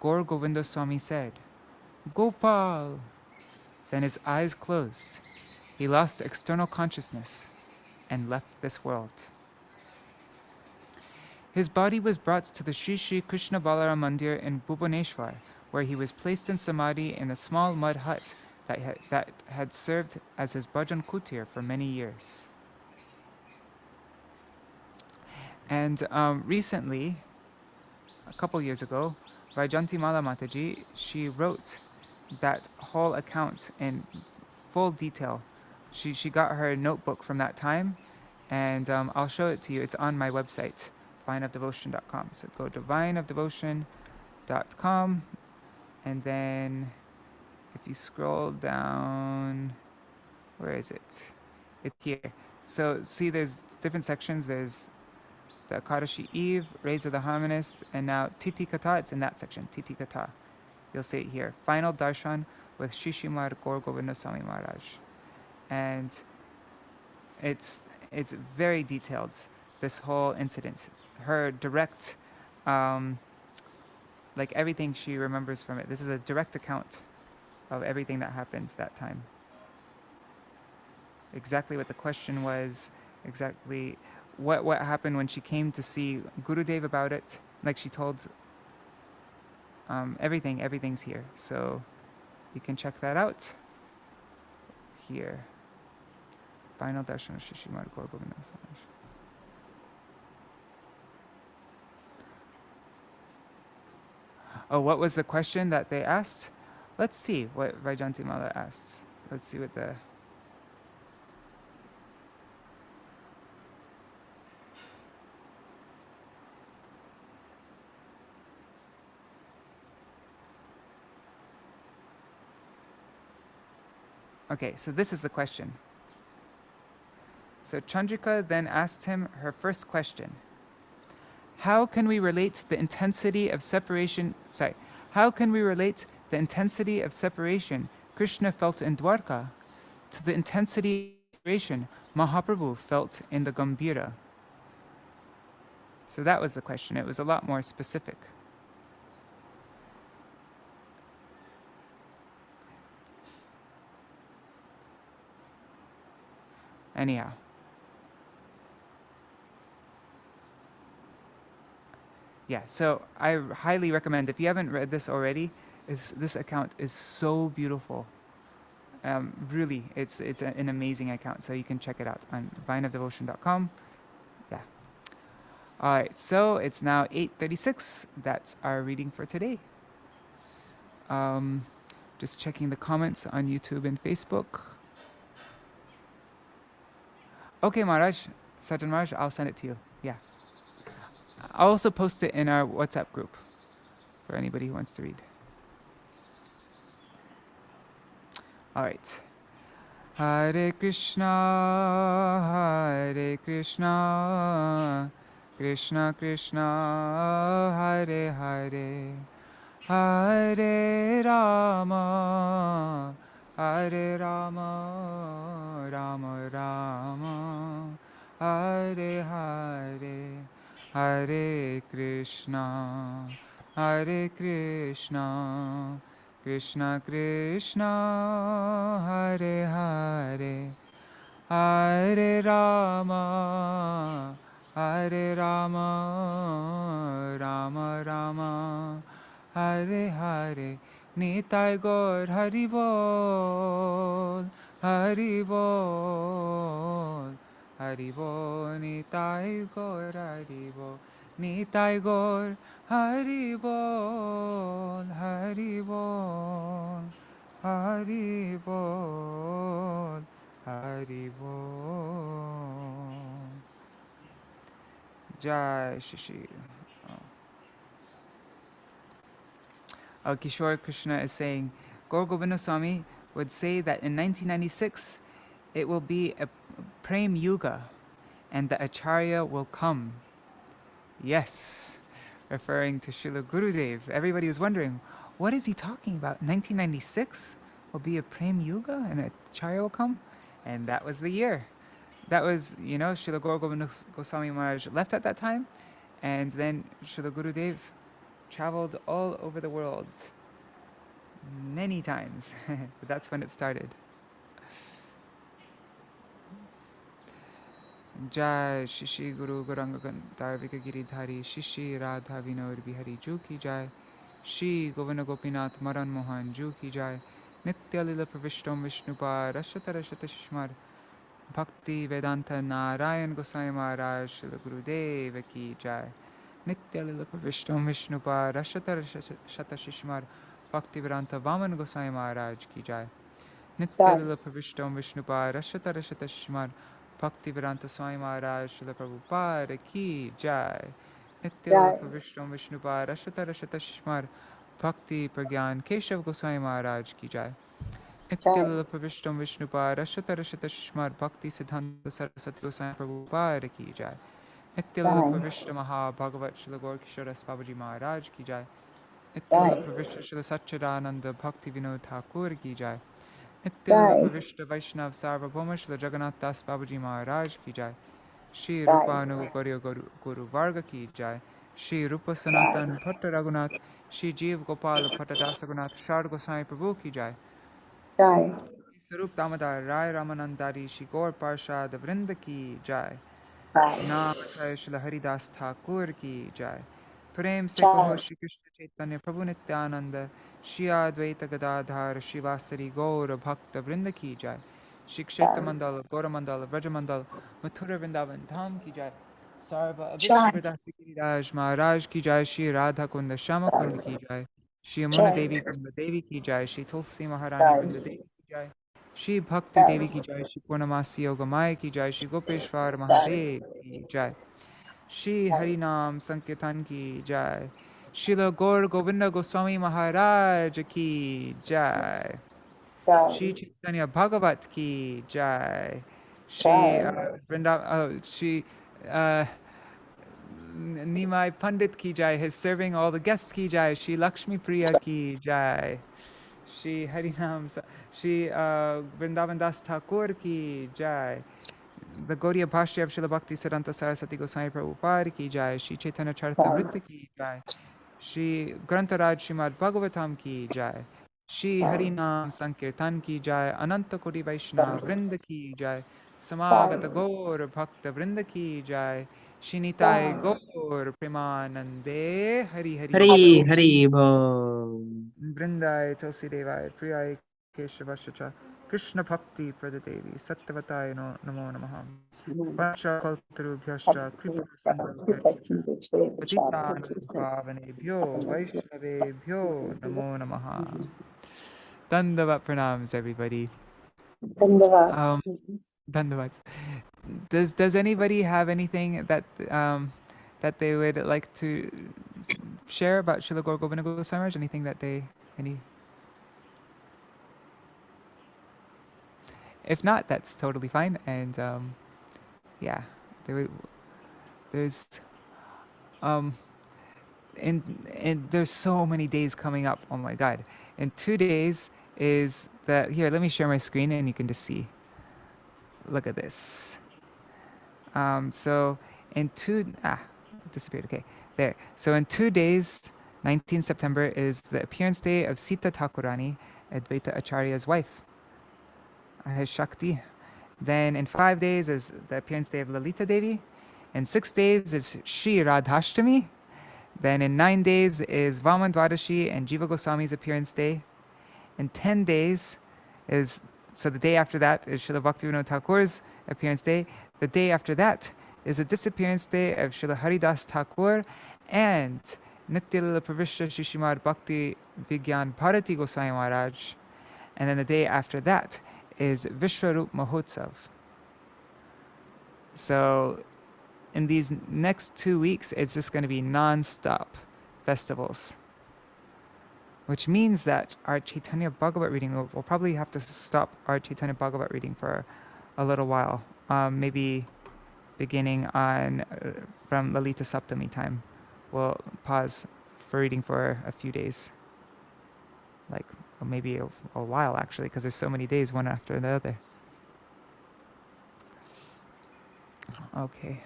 Gaura Govinda Swami said, Gopal! Then his eyes closed. He lost external consciousness and left this world. His body was brought to the Śrī Krishna Balaram Mandir in Bhubaneswar, where he was placed in samadhi in a small mud hut that had served as his bhajan kutir for many years. And recently, a couple years ago, Vaijanti Mala Mataji, she wrote that whole account in full detail. She got her notebook from that time, and I'll show it to you. It's on my website, vineofdevotion.com. So go to vineofdevotion.com, and then if you scroll down, where is it? It's here. So see, there's different sections. There's the Akadashi Eve, Rays of the Harmonist, and now Titi Kata, it's in that section, Titi Kata. You'll see it here, Final Darshan with Shri Srimad Gaura Govinda Swami Maharaj. And it's it's very detailed, this whole incident. Her direct, like everything she remembers from it. This is a direct account of everything that happened that time. Exactly what the question was, exactly what happened when she came to see Gurudev about it. Like she told everything's here. So you can check that out here. Final darshan of Shri Srimad Gaur Govinda Swami. Oh, what was the question that they asked? Let's see what Vaijanti Mala asked. Let's see what the... Okay, so this is the question. So Chandrika then asked him her first question. How can we relate the intensity of separation... Sorry. How can we relate the intensity of separation Krishna felt in Dwarka to the intensity of separation Mahaprabhu felt in the Gambhira? So that was the question. It was a lot more specific. Anyhow. Yeah, so I highly recommend, if you haven't read this already, this account is so beautiful. Really, it's an amazing account, so you can check it out on vineofdevotion.com. Yeah. All right, so it's now 8:36. That's our reading for today. Just checking the comments on YouTube and Facebook. Okay, Maharaj, Sajan Maharaj, I'll send it to you. Yeah. I'll also post it in our WhatsApp group for anybody who wants to read. All right. Hare Krishna, Krishna Krishna, Hare Hare, Hare Rama, Rama Rama, Hare Hare, Hare Krishna, Krishna Krishna, Hare Hare, Hare Rama, Rama Rama, Hare Hare. Nitai Gaur Hari Bol, Hari Bol, Hari Bol, Nitai Gaur Hari Bol, Nitai Gaur Hari Bol, Hari Bol, Hari Bol, Hari Bol. Jai Shri. Kishore Krishna is saying, Gaur Govinda Swami would say that in 1996 it will be a Prem Yuga and the Acharya will come. Yes, referring to Srila Gurudev. Everybody was wondering, what is he talking about? 1996 will be a Prem Yuga and a Acharya will come? And that was the year. That was, Srila Gaur Govinda Goswami Maharaj left at that time, and then Srila Gurudev traveled all over the world many times. But that's when it started. Jai Shri Guru Gauranga Darvika Giridhari Shri Radha Vinod Bihari Ju Ki Jai, Shri Govinda Gopinath Maran Mohan Ju Ki Jai, Nitya Lila Pravishtam Vishnupa Rashata Rashata Shishmar Bhakti Vedanta Narayan Goswami Maharaj Srila Gurudev Ki Jai, Nitya Lila Pravishtam Vishnupa Rashata Rashata Shishmar Bhakti Vedanta Vaman Goswami Maharaj Ki Jai, Nitya Lila Pravishtam Vishnupa Rashata Rashata Shishmar Bhakti Vedanta Swami Maharaj Srila Prabhupada Ki Jai, Nitya Lila Pravishtam Vishnupa Rashata Rashata Shishmar Bhakti Pragyan Keshav Goswami Maharaj Ki Jai, Nitya Lila Pravishtam Vishnupa Rashata Rashata Shishmar Bhakti Siddhanta Saraswati Goswami Prabhupada Ki Jai, Nitya Lila Pravishta Maha Bhagavat Srila Gaur Kishoras Babaji Maharaj Ki Jai, Nitya Lila Pravishta Srila Satchidananda Bhakti Vinod Thakur Ki Jai, Nitya Pravishta Vaishnav Sarvabhauma Shri Jagannath Das Babaji Maharaj ki jai. Shri Rupanu Guru Varga ki jai. Shri Rupa Sanatan Bhatta Raghunath. Shri Jeev Gopal Bhatta Dasagunath Shar Gosai Prabhu ki jai. Sarup Damodar Rai Ramanandari Shri Gaur Parshad Vrinda ki jai. Naam Acharya Shri Haridas Thakur ki jai. Prem se kaho Shri Krishna Chaitanya Prabhu Nityananda Shri Advaita Gadadhar Shivasari Gaur Bhakta Vrinda ki jai. Shri Kshetra Mandal, Gaura Mandal, Vraja Mandal, Mathura Vrindavan Dham ki jai. Sarva Abhishta Vidasi Giriraj Maharaj ki jai. Shri Radha Kunda Shama Kund ki jai. Shri Amuna Devi Kunda Devi ki jai. Shri Tulsi Maharani Vrinda Devi ki jai. Shri Bhakti Devi ki jai. Shri Purnamasi Yogamaya ki jai. Shri Gopeshwar Mahadev ki jai. Shri Harinam Sankirtan ki jai. Srila Gaur Govinda Goswami Maharaj ki jai. Śrī Caitanya-bhāgavata ki jai. Shri Nimāi Pandit ki jai, his serving all the guests ki jai. Shri Lakṣmīpriya ki jai. Shri Harinam, Shri Vrindavan Das Thakur ki jai. The Gaudiya Bhashya of Srila Bhakti Siddhanta Saraswati Goswami Prabhupada ki jai. Shri Chaitanya Charitamrita ki jai. Shri Grantaraj Srimad Bhagavatam ki jai. Shri Harinam Sankirtan ki jai. Ananta Koti Vaishnav Vrinda ki jai. Samagata Gaur Bhakta Vrinda ki jai. Shri Nitāi Gaur Premanande Hari Hari Hari Bol. Hari Bol. Vrindai Tulsi Devai Priyai Keshavashacha Krishna Bhakti Pradadevi Sattvatai Namo Namaha Vacha Kaltarubhyascha Kripa Sindhu Patitan Pavanebhyo Vaishnavebhyo Namo Namaha. Dandavat pranams, everybody. Dandavats. Does anybody have anything that that they would like to share about Srila Gaur Govinda Goswami Maharaj? Anything that any? If not, that's totally fine. And yeah, there's and there's so many days coming up. Oh my God! In 2 days is the here. Let me share my screen, and you can just see. Look at this. So in it disappeared. Okay, there. So in 2 days, 19 September is the appearance day of Sita Thakurani, Advaita Acharya's wife. His Shakti. Then in 5 days is the appearance day of Lalita Devi. In 6 days is Shri Radhashtami. Then in 9 days is Vaman Dwadashi and Jiva Goswami's appearance day. In 10 days is, so the day after that is Srila Bhaktivinoda Thakur's appearance day. The day after that is the disappearance day of Srila Haridas Thakur and Nityalila Pravishya Shishimad Bhakti Vigyan Bharati Goswami Maharaj. And then the day after that is Vishwarup Mahotsav. So in these next 2 weeks, it's just going to be non-stop festivals. Which means that our Caitanya-bhāgavata reading, we'll probably have to stop our Caitanya-bhāgavata reading for a little while. Maybe beginning on from Lalita Saptami time. We'll pause for reading for a few days. Like maybe a while actually, because there's so many days one after the other. Okay.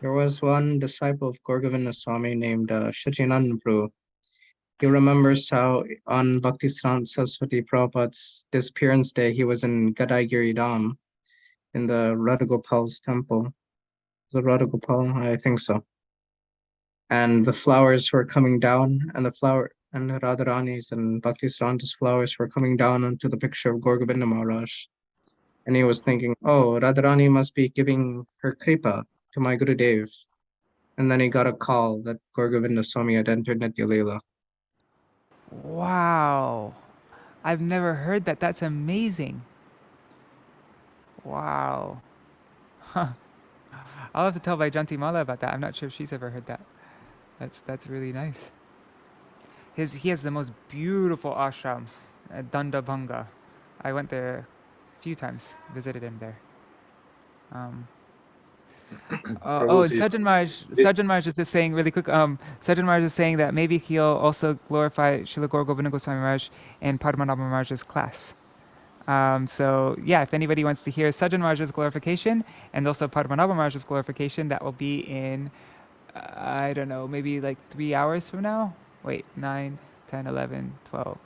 There was one disciple of Gaur Govinda Swami named Shachinandan. He remembers how on Bhaktisiddhanta Saraswati Prabhupada's disappearance day, he was in Gadaigiri Dham in the Radhagopal's temple. The Radhagopal, I think so. And the flowers were coming down, and the Radharani's and Bhaktisiddhanta's flowers were coming down onto the picture of Gaur Govinda Maharaj. And he was thinking, oh, Radharani must be giving her kripa to my Gurudev. And then he got a call that Gaur Govinda Swami had entered Nitya Leela. Wow. I've never heard that. That's amazing. Wow. Huh. I'll have to tell Vaijanti Mala about that. I'm not sure if she's ever heard that. That's really nice. He has the most beautiful ashram at Dandabhanga. I went there a few times, visited him there. And Prabhuji, Sajjan Maharaj is just saying really quick. Sajjan Maharaj is saying that maybe he'll also glorify Srila Gaura Govinda Goswami Maharaj in Padmanabha Maharaj's class. So yeah, if anybody wants to hear Sajjan Maharaj's glorification and also Padmanabha Maharaj's glorification, that will be in, I don't know, maybe like 3 hours from now? Wait, 9, 10, 11, 12.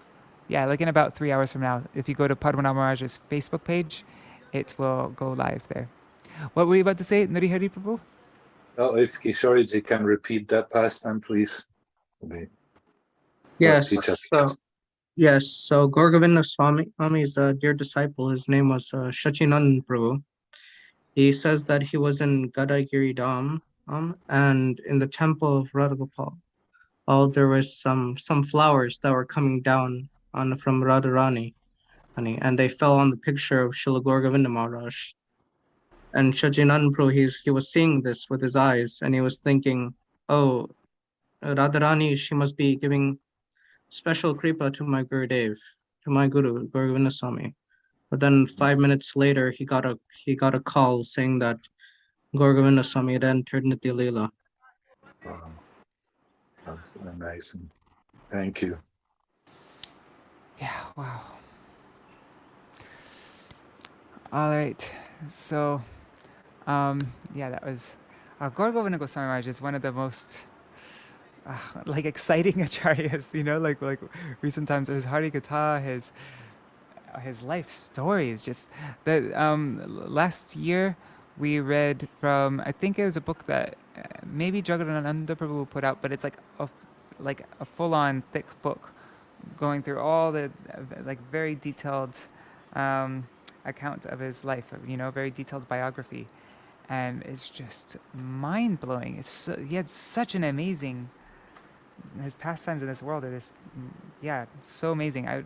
Yeah, like in about 3 hours from now. If you go to Padmanabha Maharaj's Facebook page, it will go live there. What were you about to say, Narihari Prabhu? oh, if Kishoriji can repeat that pastime, please. Yes. Teach us. Yes. So Gaura Govinda Swami's dear disciple, his name was Śrī Prabhu. He says that he was in Gadagiri Dham, and in the temple of Radha Gopal, there was some flowers that were coming down from Radharani, and they fell on the picture of Srila Gaura Govinda Maharaj. And Śrī Prabhu, he was seeing this with his eyes, and he was thinking, oh, Radharani, she must be giving special kripa to my Gurudev, to my Guru, Gaura Govinda Swami. But then 5 minutes later, he got a call saying that Gaura Govinda Swami had entered Nitya Leela. Wow. That's amazing. Thank you. Yeah, wow. All right, so yeah, that was Gaura Govinda Goswami Maharaj is one of the most like exciting acharyas, you know, like recent times. His Hari Katha, his life story is just that. Last year we read from, I think it was a book that maybe Jagadananda Prabhu put out, but it's like a full-on thick book going through all the like very detailed account of his life, you know, very detailed biography, and it's just mind-blowing. He had such an amazing, his pastimes in this world are just, yeah, so amazing. It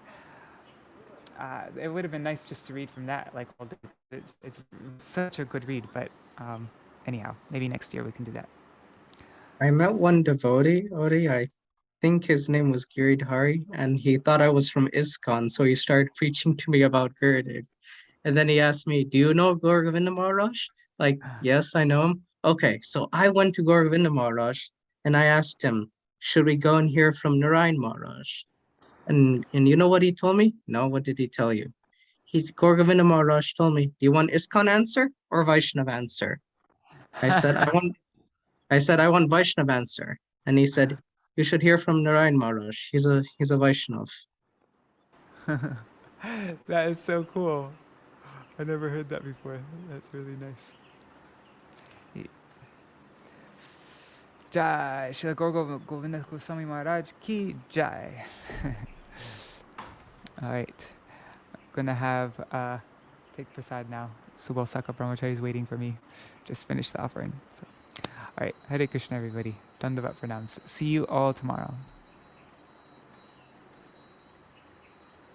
would have been nice just to read from that, like it's such a good read, but anyhow, maybe next year we can do that. I met one devotee, Ori, I think his name was Giridhari, and he thought I was from ISKCON, so he started preaching to me about Gurudev. And then he asked me, do you know Gaura Govinda Maharaj? Like, yes, I know him. Okay, so I went to Gaura Govinda Maharaj, and I asked him, should we go and hear from Narayan Maharaj? And you know what he told me? No, what did he tell you? Gaura Govinda Maharaj told me, do you want ISKCON answer or Vaishnava answer? I said, I want Vaishnava answer. And he said, you should hear from Narayan Maharaj. He's a Vaishnav. That is so cool. I never heard that before. That's really nice. Jai Srila Gaura Govinda Goswami Maharaj ki jai. All right, I'm gonna have take prasad now. Subal Saka Brahmachari is waiting for me. Just finished the offering. So, all right, Hare Krishna, everybody. Dandavat pranams. See you all tomorrow.